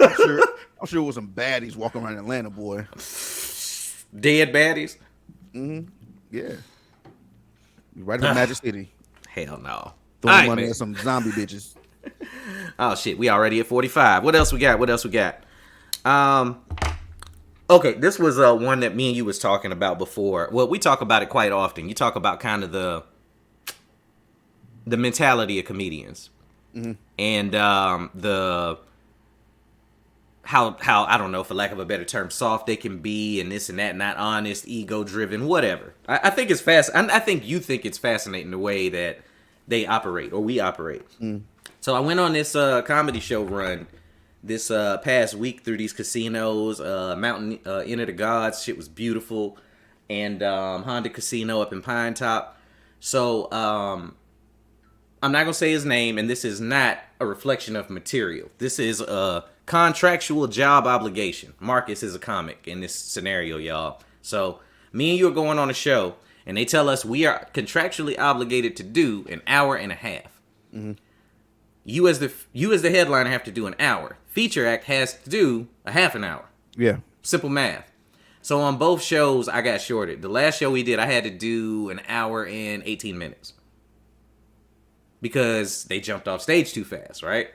I'm sure it was some baddies walking around Atlanta, boy. Dead baddies? Mm-hmm. Yeah. Right in Magic City. Hell no. Throwing money at some zombie bitches. Oh shit, we already at 45. What else we got? Okay, this was one that me and you was talking about before. Well, we talk about it quite often. You talk about kind of the mentality of comedians. Mm-hmm. And the how I don't know, for lack of a better term, soft they can be, and this and that, not honest, ego driven, whatever. I think it's I think you think it's fascinating the way that they operate, or we operate. Mm. So I went on this comedy show run this past week through these casinos, Mountain Inn of the Gods. Shit was beautiful, and Honda Casino up in Pine Top. So I'm not gonna say his name, and this is not a reflection of material. This is a contractual job obligation. Marcus is a comic in this scenario, y'all. So me and you are going on a show, and they tell us we are contractually obligated to do an hour and a half. Mm-hmm. You as the headliner have to do an hour. Feature act has to do a half an hour. Yeah. Simple math. So on both shows, I got shorted. The last show we did, I had to do an hour and 18 minutes. Because they jumped off stage too fast, right?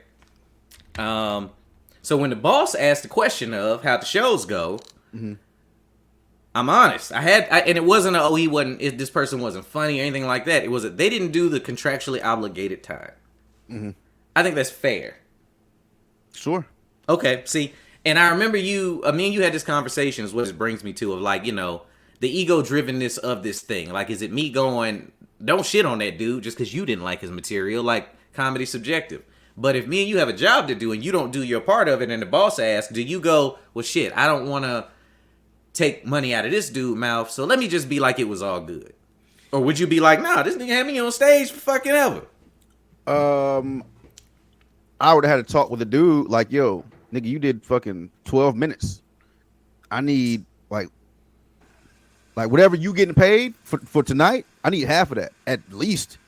So when the boss asked the question of how the shows go, mm-hmm. I'm honest. And it wasn't this person wasn't funny or anything like that. It was they didn't do the contractually obligated time. Mm-hmm. I think that's fair. Sure. Okay. See, and I remember me and you had this conversation is what it brings me to, of like, you know, the ego drivenness of this thing. Like, is it me going, don't shit on that dude just because you didn't like his material? Like, comedy's subjective. But if me and you have a job to do and you don't do your part of it and the boss asks, do you go, well, shit, I don't want to take money out of this dude's mouth, so let me just be like it was all good? Or would you be like, nah, this nigga had me on stage for fucking ever? I would have had a talk with the dude like, yo, nigga, you did fucking 12 minutes. I need like whatever you getting paid for tonight, I need half of that at least.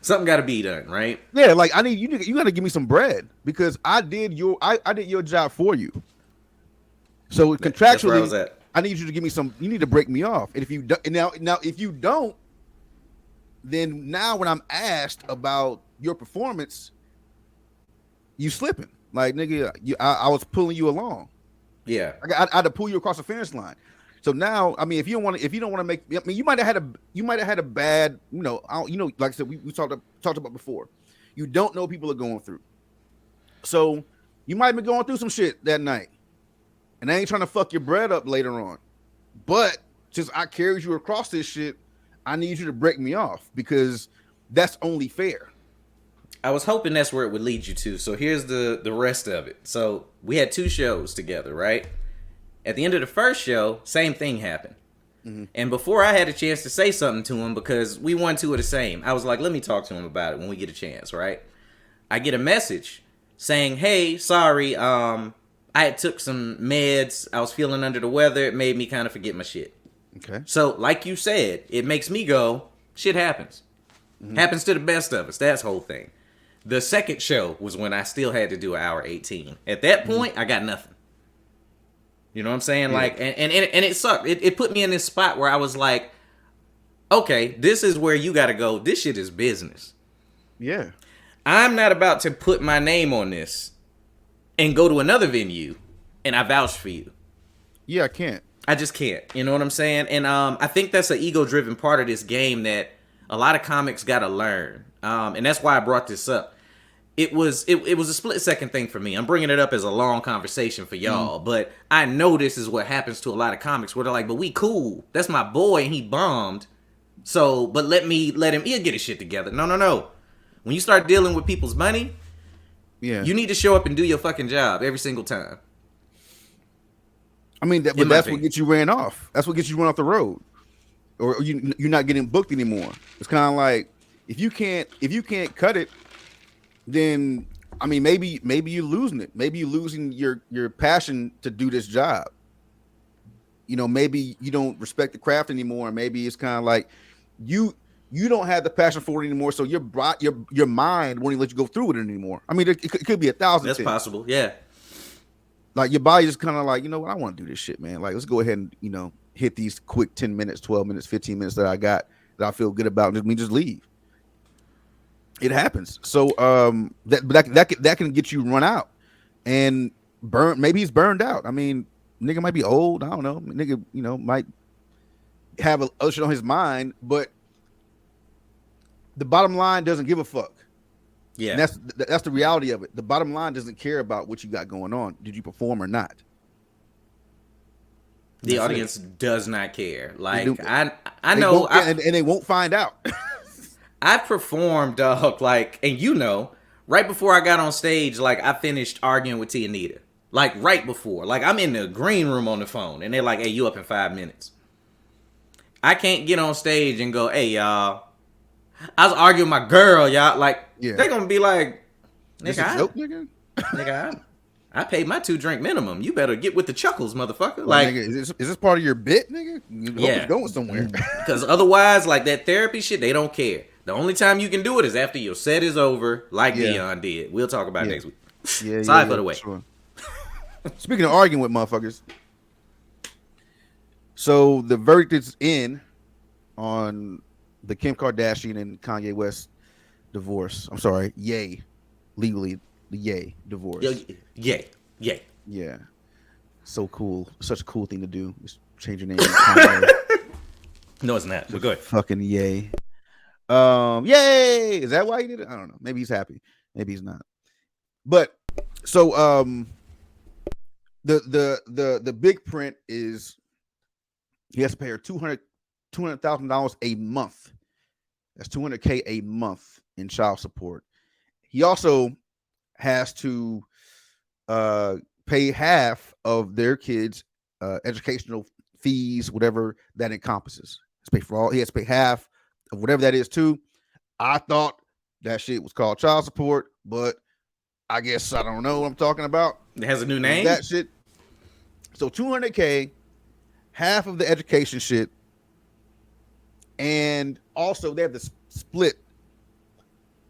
Something got to be done, right? Yeah, like I need you got to give me some bread because I did your job for you. So contractually, I need you to give me some. You need to break me off. And if you do, now if you don't, then now when I'm asked about your performance, you slipping. Like, nigga, I was pulling you along. Yeah, I had to pull you across the finish line. So now, I mean, if you don't want to make, I mean, you might have had a bad, like I said, we talked about before. You don't know what people are going through, so you might be going through some shit that night, and I ain't trying to fuck your bread up later on. But since I carried you across this shit, I need you to break me off because that's only fair. I was hoping that's where it would lead you to. So here's the rest of it. So we had 2 shows together, right? At the end of the first show, same thing happened. And before I had a chance to say something to him, because we 1-2 are the same, I was like, let me talk to him about it when we get a chance, right? I get a message saying, hey, sorry, I had took some meds. I was feeling under the weather. It made me kind of forget my shit. Okay. So, like you said, it makes me go, shit happens. Happens to the best of us. That's the whole thing. The second show was when I still had to do an hour 18. At that point, I got nothing. You know what I'm saying? Yeah. Like, and it sucked. It put me in this spot where I was like, okay, this is where you got to go. This shit is business. Yeah. I'm not about to put my name on this and go to another venue and I vouch for you. Yeah, I can't. I just can't. You know what I'm saying? And I think that's an ego-driven part of this game that a lot of comics got to learn. And that's why I brought this up. It was a split-second thing for me. I'm bringing it up as a long conversation for y'all. But I know this is what happens to a lot of comics where they're like, but we cool. That's my boy and he bombed. So, but let him, he'll get his shit together. No. When you start dealing with people's money, you need to show up and do your fucking job every single time. I mean, that's what gets you ran off. That's what gets you run off the road. Or you're not getting booked anymore. It's kind of like, if you can't cut it, then I mean maybe you're losing it. Maybe you're losing your passion to do this job. You know, maybe you don't respect the craft anymore. Maybe it's kind of like you don't have the passion for it anymore. So your mind won't even let you go through it anymore. I mean, it could be 1,000. That's possible. Yeah. Like your body just kind of like, you know what, I want to do this shit, man. Like, let's go ahead and, you know, hit these quick 10 minutes, 12 minutes, 15 minutes that I got that I feel good about. And just leave. It happens. So that can get you run out and burn. Maybe he's burned out. I mean, nigga might be old. I don't know. Nigga, you know, might have other shit on his mind, but the bottom line doesn't give a fuck. Yeah. And that's the reality of it. The bottom line doesn't care about what you got going on. Did you perform or not? The audience does not care. Like, I know. And they won't find out. I performed, dog, like, and you know, right before I got on stage, like, I finished arguing with T. Anita. Like, right before. Like, I'm in the green room on the phone, and they're like, hey, you up in 5 minutes. I can't get on stage and go, hey, y'all, I was arguing with my girl, y'all. Like, they're going to be like, nigga, I paid my 2-drink minimum. You better get with the chuckles, motherfucker. Well, like, nigga, is this part of your bit, nigga? You hope it's going somewhere. Because otherwise, like, that therapy shit, they don't care. The only time you can do it is after your set is over, like Dion did. We'll talk about it next week. Sorry for the wait. Sure. Speaking of arguing with motherfuckers, so the verdict is in on the Kim Kardashian and Kanye West divorce. I'm sorry, legally the divorce. Yay. Yeah, so cool. Such a cool thing to do. Just change your name. To Kanye. No, it's not. We're good. Fucking yay. Yay! Is that why he did it? I don't know. Maybe he's happy. Maybe he's not. But so the big print is he has to pay her $200,000 a month. That's $200K a month in child support. He also has to pay half of their kids' educational fees, whatever that encompasses. He has to pay half of whatever that is too. I thought that shit was called child support, but I guess I don't know what I'm talking about. It has a new name? That shit. So $200K, half of the education shit, and also they have to split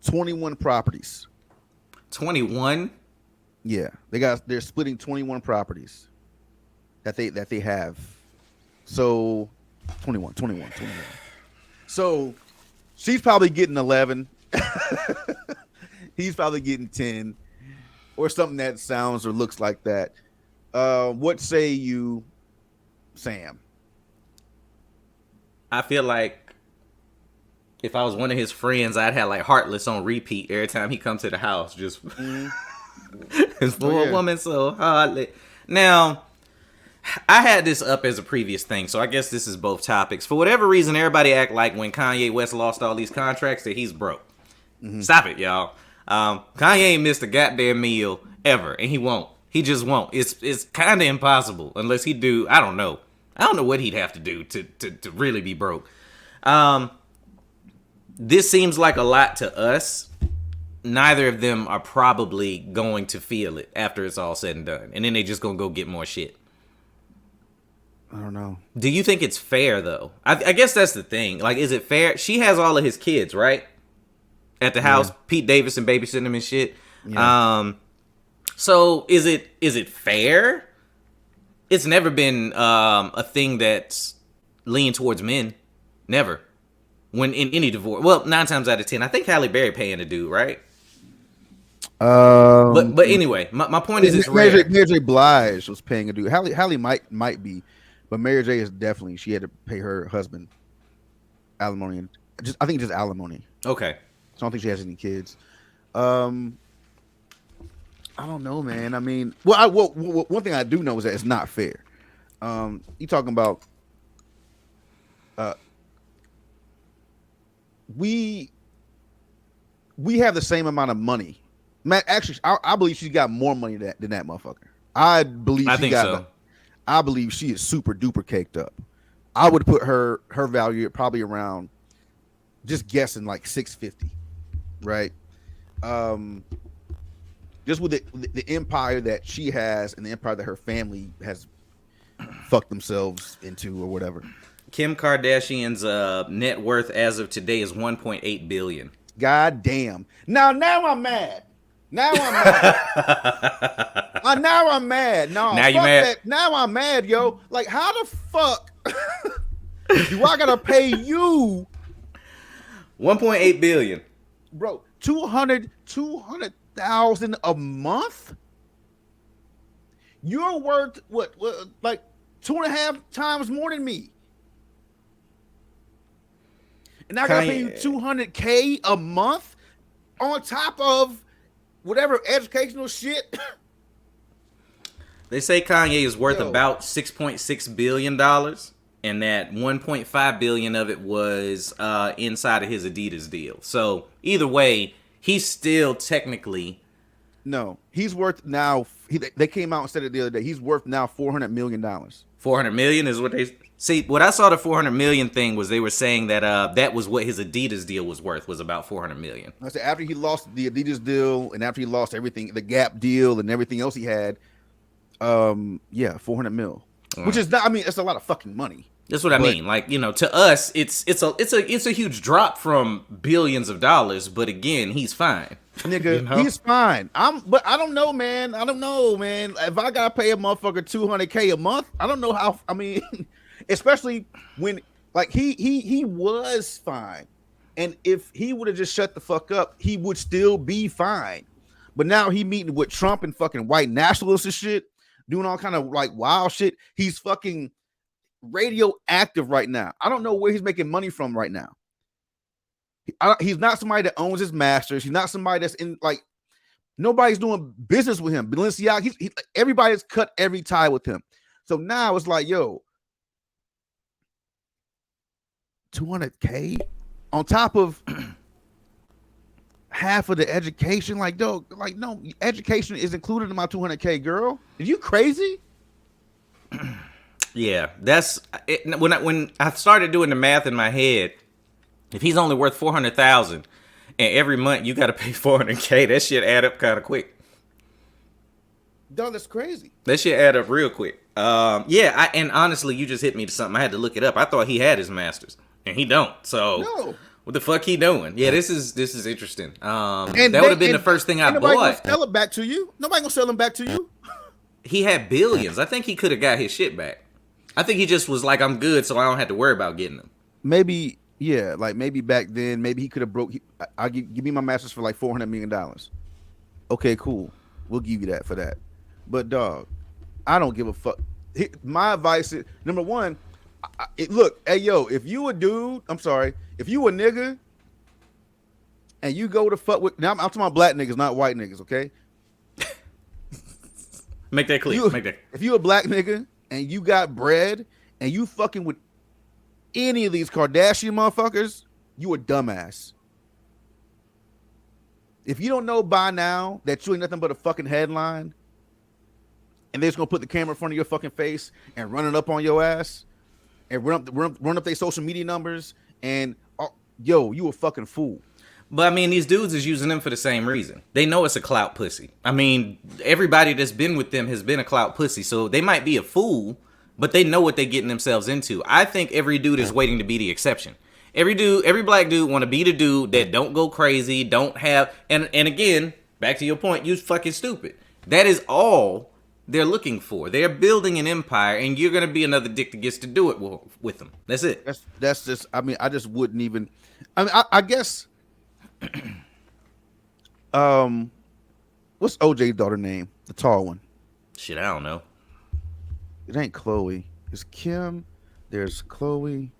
21 properties. 21? Yeah, they're splitting 21 properties that they have. So 21. So she's probably getting 11. He's probably getting 10 or something that sounds or looks like that. What say you, Sam? I feel like if I was one of his friends, I'd have like Heartless on repeat every time he comes to the house. Just it's for a woman so hardly. Now, I had this up as a previous thing, so I guess this is both topics. For whatever reason, everybody act like when Kanye West lost all these contracts that he's broke. Stop it, y'all. Kanye ain't missed a goddamn meal ever, and he won't. He just won't. It's kind of impossible unless he do, I don't know, I don't know what he'd have to do to really be broke. This seems like a lot to us. Neither of them are probably going to feel it after it's all said and done. And then they just gonna go get more shit. I don't know. Do you think it's fair, though? I guess that's the thing. Like, is it fair? She has all of his kids, right? At the house. Pete Davidson babysitting him and shit. Yeah. So is it fair? It's never been a thing that's leaned towards men. Never. When in any divorce. Well, 9 times out of 10. I think Halle Berry paying the dude, right? But anyway, my point is, it's rare. Mary J. Blige was paying a dude. Halle might be, but Mary J. is definitely, she had to pay her husband alimony, and I think just alimony. Okay. So I don't think she has any kids. I don't know, man. I mean, one thing I do know is that it's not fair. You talking about we have the same amount of money. Man, actually, I believe she's got more money than that motherfucker. I believe she is super duper caked up. I would put her value at probably around, just guessing, like 650, right? Just with the empire that she has and the empire that her family has fucked themselves into or whatever. Kim Kardashian's net worth as of today is $1.8 billion. God damn. Now I'm mad. Now I'm mad. Now I'm mad. No, now you mad? Now I'm mad, yo. Like, how the fuck do I gotta pay you $1.8 billion, bro? 200,000 a month? You're worth what like 2.5 times more than me. And I gotta pay you $200K a month on top of whatever educational shit. They say Kanye is worth about $6.6 billion, and that $1.5 billion of it was inside of his Adidas deal. So either way, he's still technically. No, he's worth now. They came out and said it the other day. He's worth now $400 million. $400 million is what they see. What I saw the $400 million thing was they were saying that that was what his Adidas deal was worth, was about $400 million. I said after he lost the Adidas deal and after he lost everything, the Gap deal and everything else he had, $400 mil, which is not. I mean, it's a lot of fucking money. That's what I mean. Like, you know, to us, it's a huge drop from billions of dollars. But again, he's fine. Nigga, you know? He's fine. But I don't know, man. If I gotta pay a motherfucker $200K a month, I don't know how. I mean, especially when like he was fine, and if he would have just shut the fuck up, he would still be fine. But now he meeting with Trump and fucking white nationalists and shit, doing all kind of like wild shit. He's fucking radioactive right now. I don't know where he's making money from right now. He's not somebody that owns his masters. He's not somebody that's in like nobody's doing business with him. Balenciaga, everybody's cut every tie with him. So now it's like, yo, $200K on top of half of the education. Like, no, education is included in my $200K, girl. Are you crazy? Yeah, that's it. When I started doing the math in my head, if he's only worth $400,000 and every month you got to pay $400K, that shit add up kind of quick. No, that's crazy. That shit add up real quick. And honestly, you just hit me to something. I had to look it up. I thought he had his masters, and he don't. So no. What the fuck he doing? Yeah, this is interesting. That would have been the first thing I bought. Nobody gonna sell it back to you. Nobody gonna sell them back to you. He had billions. I think he could have got his shit back. I think he just was like, I'm good, so I don't have to worry about getting them. Maybe. Yeah, like maybe back then, maybe he could have broke. I'll give me my masters for like $400 million. Okay, cool. We'll give you that for that. But dog, I don't give a fuck. My advice is number one. Look, hey yo, if you a dude, if you a nigga, and you go to fuck with. Now I'm talking about black niggas, not white niggas. Okay. Make that clear. If you a black nigga and you got bread and you fucking with any of these Kardashian motherfuckers, you a dumbass. If you don't know by now that you ain't nothing but a fucking headline, and they're just gonna put the camera in front of your fucking face and run it up on your ass and run up their social media numbers and you a fucking fool. But I mean, these dudes is using them for the same reason. They know it's a clout pussy. I mean, everybody that's been with them has been a clout pussy. So they might be a fool, but they know what they're getting themselves into. I think every dude is waiting to be the exception. Every black dude want to be the dude that don't go crazy, don't have, and again, back to your point, you fucking stupid. That is all they're looking for. They're building an empire, and you're gonna be another dick that gets to do it with them. That's it. That's just. I mean, I just wouldn't even. I mean, I guess. What's OJ's daughter name? The tall one. Shit, I don't know. It ain't Chloe. It's Kim. There's Chloe.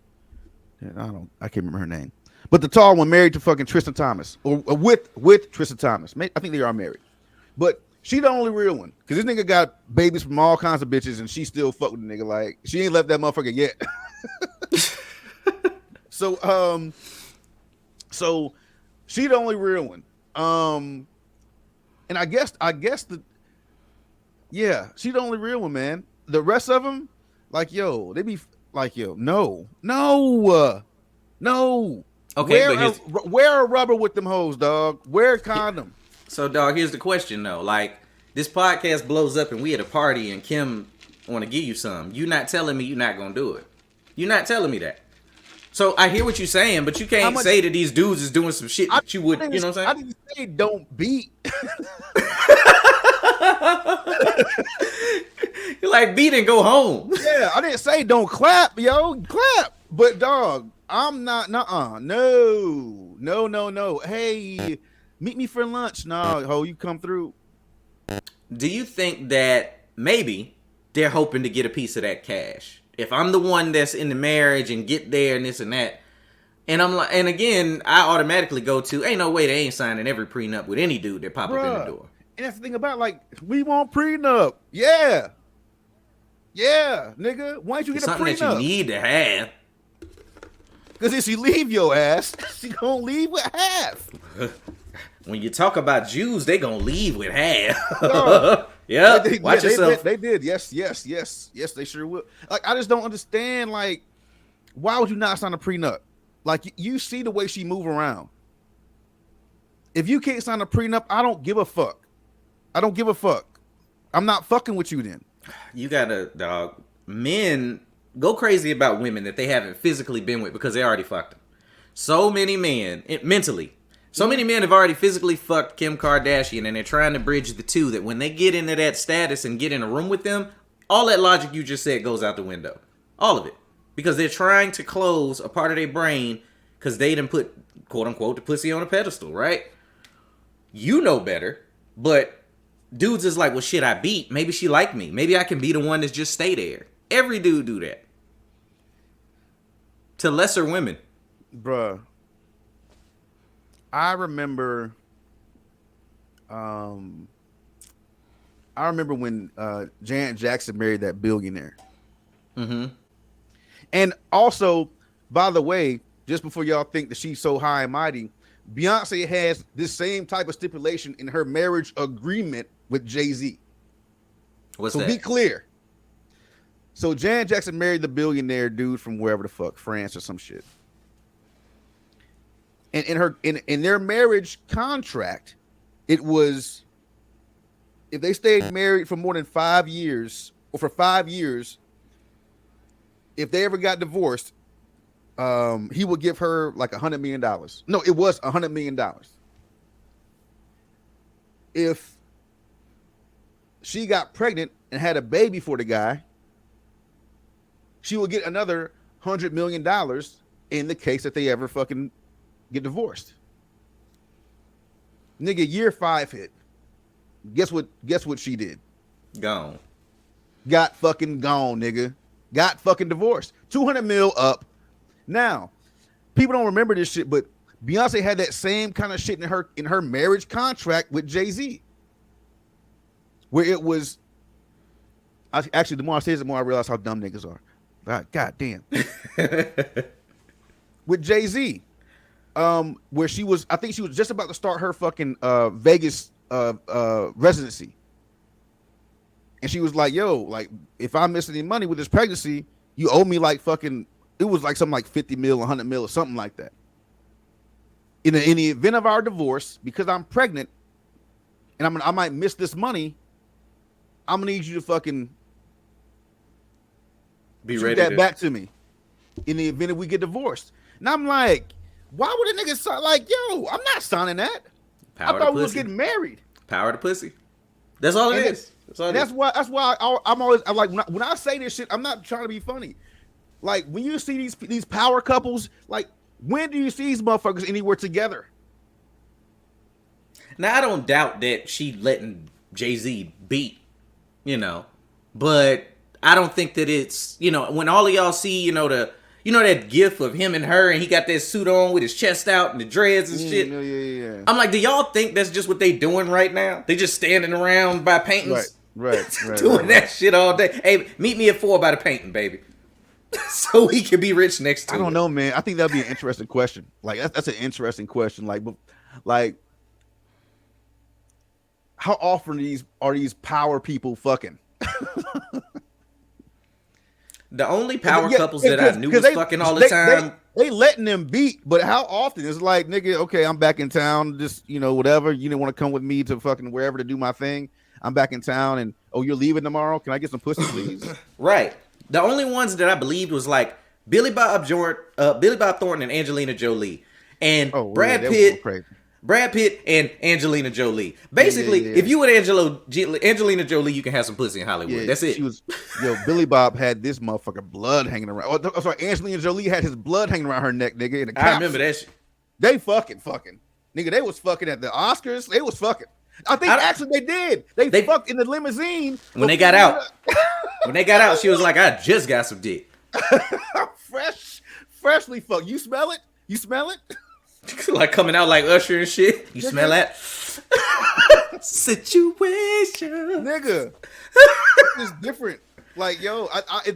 I can't remember her name. But the tall one married to fucking Tristan Thompson, or with Tristan Thompson. I think they are married. But she the only real one, because this nigga got babies from all kinds of bitches, and she still fuck with the nigga. Like, she ain't left that motherfucker yet. So she the only real one. And I guess she the only real one, man. The rest of them, like, they be like, no. Okay, wear a rubber with them hoes, dog. Wear a condom. So, dog, here's the question though. Like, this podcast blows up and we at a party and Kim want to give you some. You not telling me you're not gonna do it. You're not telling me that. So I hear what you're saying, but you can't say that these dudes is doing some shit that you would. You know what I'm saying? I didn't say don't beat. You're like, beat and go home. Yeah, I didn't say don't clap, clap. But dog, I'm not. No. Hey, meet me for lunch. No, ho, you come through. Do you think that maybe they're hoping to get a piece of that cash? If I'm the one that's in the marriage and get there and this and that, and I'm like, and again, I automatically go to, ain't no way they ain't signing every prenup with any dude that pop up in the door. And that's the thing about, like, we want prenup. Yeah, nigga. Why don't you get something a prenup? That you need to have. Because if she leave your ass, she gonna leave with half. When you talk about Jews, they gonna leave with half. Yeah, watch yourself. They did. Yes, they sure will. Like, I just don't understand. Like, why would you not sign a prenup? Like, you see the way she move around. If you can't sign a prenup, I don't give a fuck. I'm not fucking with you then. You gotta, dog. Men go crazy about women that they haven't physically been with because they already fucked them. So many men, mentally. So many men have already physically fucked Kim Kardashian, and they're trying to bridge the two, that when they get into that status and get in a room with them, all that logic you just said goes out the window. All of it. Because they're trying to close a part of their brain because they done put, quote unquote, the pussy on a pedestal, right? You know better, but dudes is like, well, shit, I beat. Maybe she like me. Maybe I can be the one that's just stay there. Every dude do that. To lesser women. Bruh. I remember when Janet Jackson married that billionaire. Mm-hmm. And also, by the way, just before y'all think that she's so high and mighty, Beyonce has this same type of stipulation in her marriage agreement with Jay-Z. What's that? So be clear. So Janet Jackson married the billionaire dude from wherever the fuck, France or some shit. And in their marriage contract, it was, if they stayed married for more than 5 years, or for 5 years, if they ever got divorced, he would give her like $100 million. No, it was $100 million. If she got pregnant and had a baby for the guy, she would get another $100 million in the case that they ever fucking get divorced. Nigga, year 5 hit. Guess what she did? Gone. Got fucking gone, nigga. Got fucking divorced. 200 mil up. Now, people don't remember this shit, but Beyonce had that same kind of shit in her marriage contract with Jay-Z. Where it was, actually, the more I say it, the more I realize how dumb niggas are. God damn. With Jay-Z. Where she was, I think she was just about to start her fucking Vegas residency. And she was like, yo, like, if I miss any money with this pregnancy, you owe me like fucking, it was like something like 50 mil, 100 mil or something like that. In the event of our divorce, because I'm pregnant and I might miss this money, I'm gonna need you to fucking be shoot ready that to back to me in the event that we get divorced. And I'm like, why would a nigga sign? Like, yo, I'm not signing that. Power I thought to we was pussy. getting married. Power to pussy. That's all it is. That's why I'm always like when I say this shit, I'm not trying to be funny. Like when you see these power couples, like when do you see these motherfuckers anywhere together? Now I don't doubt that she letting Jay-Z beat, but I don't think that it's, when all of y'all see, that gif of him and her and he got that suit on with his chest out and the dreads and shit. Yeah. I'm like, do y'all think that's just what they doing right now? They just standing around by paintings? Right. Doing that shit all day. Hey, meet me at 4 by the painting, baby. So we can be rich next to I don't know, man. I think that'd be an interesting question. Like that's an interesting question. Like how often are these power people fucking? The only power couples that I knew was fucking all the time. They letting them beat, but how often? It's like, nigga, okay, I'm back in town, just, whatever. You didn't want to come with me to fucking wherever to do my thing. I'm back in town, and, you're leaving tomorrow? Can I get some pussy, please? Right. The only ones that I believed was like Billy Bob Thornton and Angelina Jolie. And Brad Pitt and Angelina Jolie. Basically, if you with Angelina Jolie, you can have some pussy in Hollywood. Yeah, that's it. Billy Bob had this motherfucker blood hanging around. Oh, sorry, Angelina Jolie had his blood hanging around her neck, nigga. I remember that shit. They fucking. Nigga, they was fucking at the Oscars. They was fucking. I think actually they did. They fucked in the limousine. When they got out. When they got out, she was like, I just got some dick. Freshly fucked. You smell it? You smell it? Like coming out like Usher and shit. You smell that? Situation. Nigga. It's different. Like, yo,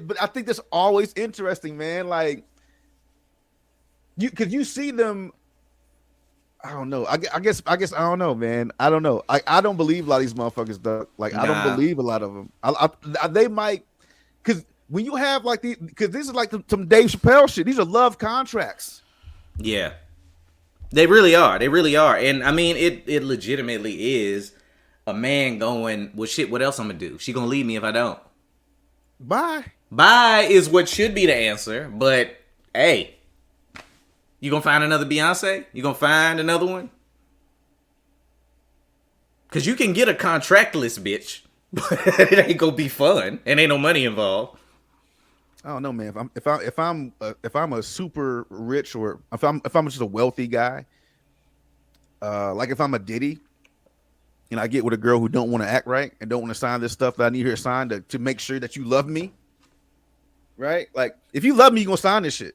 but I think that's always interesting, man. Like, because you see them. I don't know. I guess I don't know, man. I don't know. I don't believe a lot of these motherfuckers, Doug. Like, I don't believe a lot of them. They might, because when you have like these, because this is like some Dave Chappelle shit. These are love contracts. Yeah, they really are. They really are. And I mean, it legitimately is a man going, well, shit. What else I'm gonna do? She gonna leave me if I don't. Bye is what should be the answer. But hey. You gonna find another Beyonce? You gonna find another one? Cause you can get a contractless bitch, but it ain't gonna be fun, and ain't no money involved. I don't know, man. If I'm a super rich, or if I'm just a wealthy guy, like if I'm a Diddy, and I get with a girl who don't want to act right and don't want to sign this stuff that I need her to sign to make sure that you love me, right? Like if you love me, you gonna sign this shit.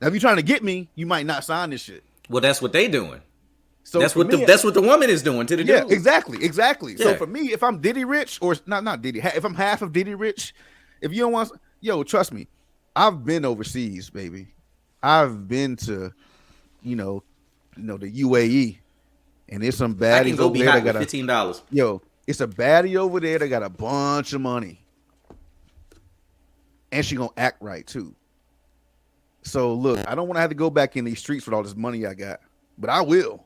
Now, if you're trying to get me, you might not sign this shit. Well, that's what they doing. So that's what the woman is doing to the dude. Yeah, exactly. Yeah. So for me, if I'm Diddy rich, or not Diddy, if I'm half of Diddy rich, if you don't want, trust me, I've been overseas, baby. I've been to, the UAE, and there's some baddies I can go over be there hot that with $15. It's a baddie over there that got a bunch of money, and she gonna act right too. So look, I don't want to have to go back in these streets with all this money I got, but I will.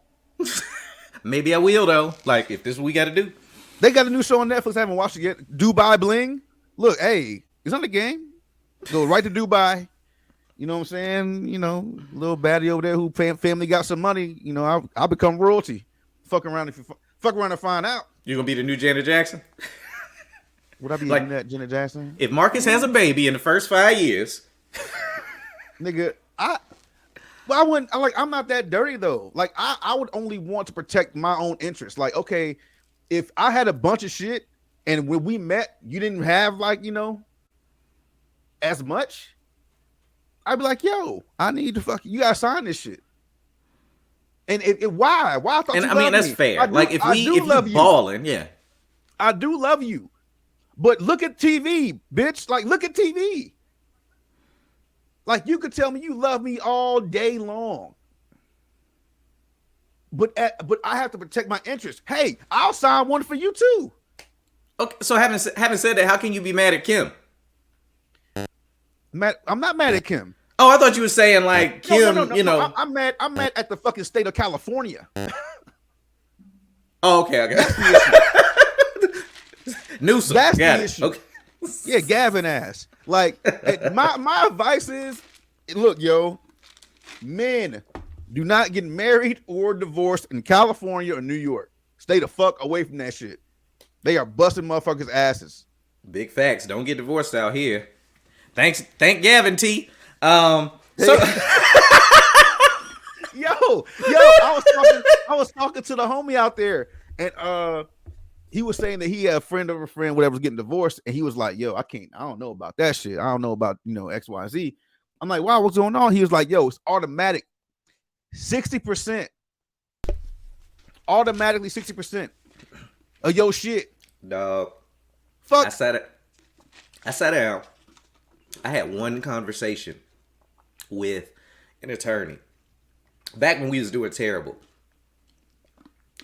Maybe I will though. Like if this is what we got to do. They got a new show on Netflix. I haven't watched it yet. Dubai Bling. Look, hey, it's on the game. Go right to Dubai. You know what I'm saying? Little baddie over there who family got some money. I'll become royalty. Fuck around and find out. You gonna be the new Janet Jackson? Would I be like that Janet Jackson? If Marcus has a baby in the first 5 years. Nigga, I'm not that dirty though. Like I would only want to protect my own interests. Like, okay, if I had a bunch of shit and when we met, you didn't have as much, I'd be like, yo, I need to you gotta sign this shit. And why? Why? I thought and you I mean, loved that's me. fair. Like if you balling, yeah. I do love you. But look at TV, bitch. Like, look at TV. Like, you could tell me you love me all day long. But I have to protect my interests. Hey, I'll sign one for you too. Okay, so having said that, how can you be mad at Kim? I'm not mad at Kim. Oh, I thought you were saying like Kim. No. You know, I'm mad at the fucking state of California. Oh, okay. Newsom. That's Got the it. issue. Okay. Yeah, Gavin ass. Like my advice is, look, yo, men do not get married or divorced in California or New York. Stay the fuck away from that shit. They are busting motherfuckers' asses. Big facts. Don't get divorced out here. Thank Gavin T. So yo, I was talking to the homie out there, and he was saying that he had a friend of a friend, whatever, was getting divorced, and he was like, yo, I don't know about that shit. I don't know about, X, Y, Z. I'm like, wow, what's going on? He was like, yo, it's automatic. 60%. Automatically 60% of your shit. Dog. Fuck. I sat down. I had one conversation with an attorney back when we was doing terrible.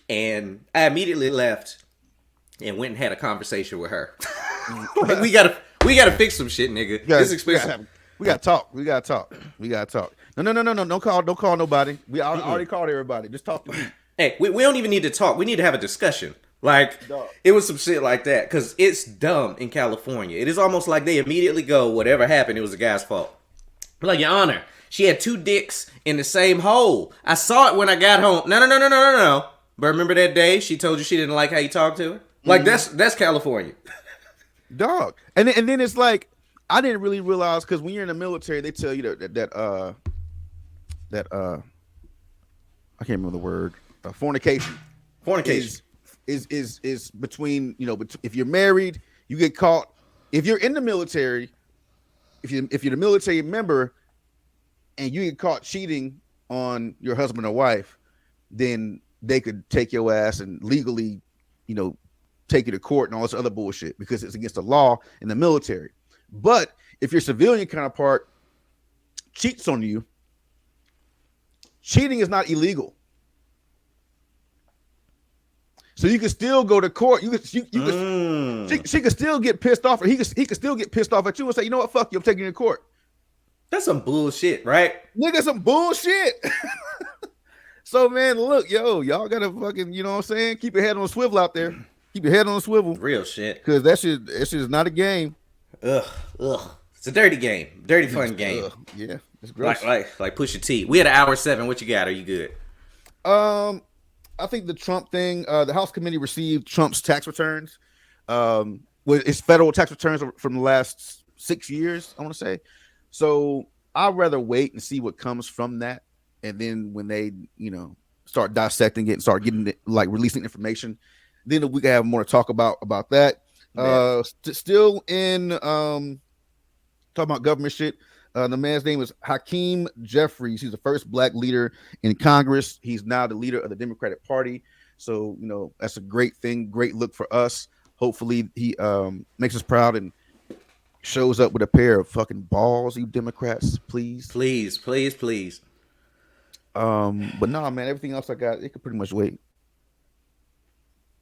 And I immediately left and went and had a conversation with her. Like, we gotta fix some shit, nigga. This is expensive. We gotta talk. No. Don't call nobody. We already called everybody. Just talk to me. Hey, we don't even need to talk. We need to have a discussion. Like, it was some shit like that. Because it's dumb in California. It is almost like they immediately go, whatever happened, it was the guy's fault. Like, Your Honor, she had 2 dicks in the same hole. I saw it when I got home. No. But remember that day she told you she didn't like how you talked to her? Like, that's California. Dog. And then it's like, I didn't really realize, because when you're in the military, they tell you that I can't remember the word. Fornication. Is between, if you're married, you get caught. If you're in the military, if you're the military member and you get caught cheating on your husband or wife, then they could take your ass and legally, take you to court and all this other bullshit, because it's against the law in the military. But if your civilian counterpart cheats on you, cheating is not illegal. So you can still go to court. She could still get pissed off, or he could still get pissed off at you and say, you know what, fuck you, I'm taking you to court. That's some bullshit, right? Nigga, some bullshit. So, man, look, y'all gotta fucking, you know what I'm saying? Keep your head on a swivel out there. Keep your head on a swivel. Real shit. Because that shit is not a game. Ugh. It's a dirty game. Dirty fun game. Yeah, it's gross. Like Pusha T. We had an hour 7. What you got? Are you good? I think the Trump thing, the House committee received Trump's tax returns, with his federal tax returns from the last 6 years, I want to say. So I'd rather wait and see what comes from that. And then when they, start dissecting it and start getting it, like releasing information, then we can have more to talk about that. Still in talking about government shit. The man's name is Hakeem Jeffries. He's the first black leader in Congress. He's now the leader of the Democratic Party. So, that's a great thing. Great look for us. Hopefully he makes us proud and shows up with a pair of fucking balls, you Democrats, please. Please. But no, man, everything else I got, it could pretty much wait.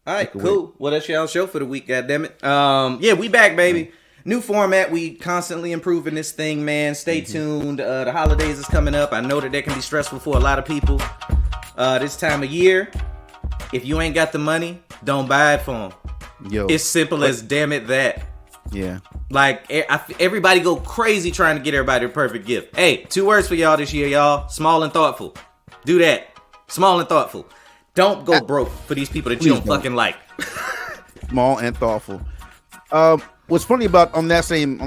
All right, cool. Well, that's y'all show for the week, goddammit. Yeah, we back, baby. New format. We constantly improving this thing, man. Stay tuned. The holidays is coming up. I know that can be stressful for a lot of people. This time of year, if you ain't got the money, don't buy it for them. Yo, it's simple as damn it that. Yeah. Like, everybody go crazy trying to get everybody a perfect gift. Hey, 2 words for y'all this year, y'all. Small and thoughtful. Do that. Small and thoughtful. Don't go broke for these people that you don't fucking like. Small and thoughtful. What's funny about on that same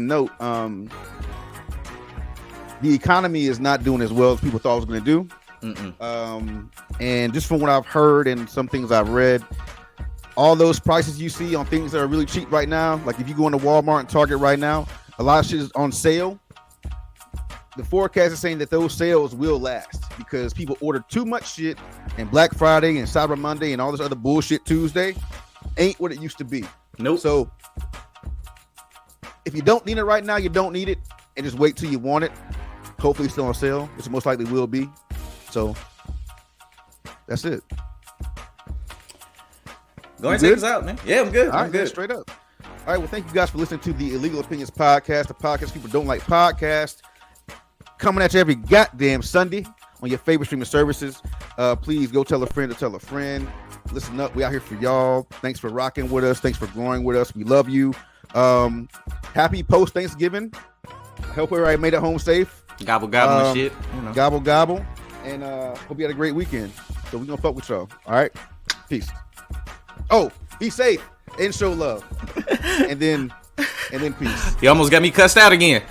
note, the economy is not doing as well as people thought it was going to do. And just from what I've heard and some things I've read, all those prices you see on things that are really cheap right now, like if you go into Walmart and Target right now, a lot of shit is on sale. The forecast is saying that those sales will last because people order too much shit, and Black Friday and Cyber Monday and all this other bullshit Tuesday ain't what it used to be. Nope. So if you don't need it right now, you don't need it, and just wait till you want it. Hopefully it's still on sale, which it most likely will be. So that's it. Go ahead and take us out, man. Yeah, I'm good. All right, I'm good. Straight up. All right, well, thank you guys for listening to the Illegal Opinions Podcast, the podcast people don't like podcast. Coming at you every goddamn Sunday on your favorite streaming services. Please go tell a friend to tell a friend. Listen up. We out here for y'all. Thanks for rocking with us. Thanks for growing with us. We love you. Happy post-Thanksgiving. I hope everybody made it home safe. Gobble, gobble and shit. You know. Gobble, gobble. And hope you had a great weekend. So we're going to fuck with y'all. All right? Peace. Oh, be safe and show love. and then peace. You almost got me cussed out again.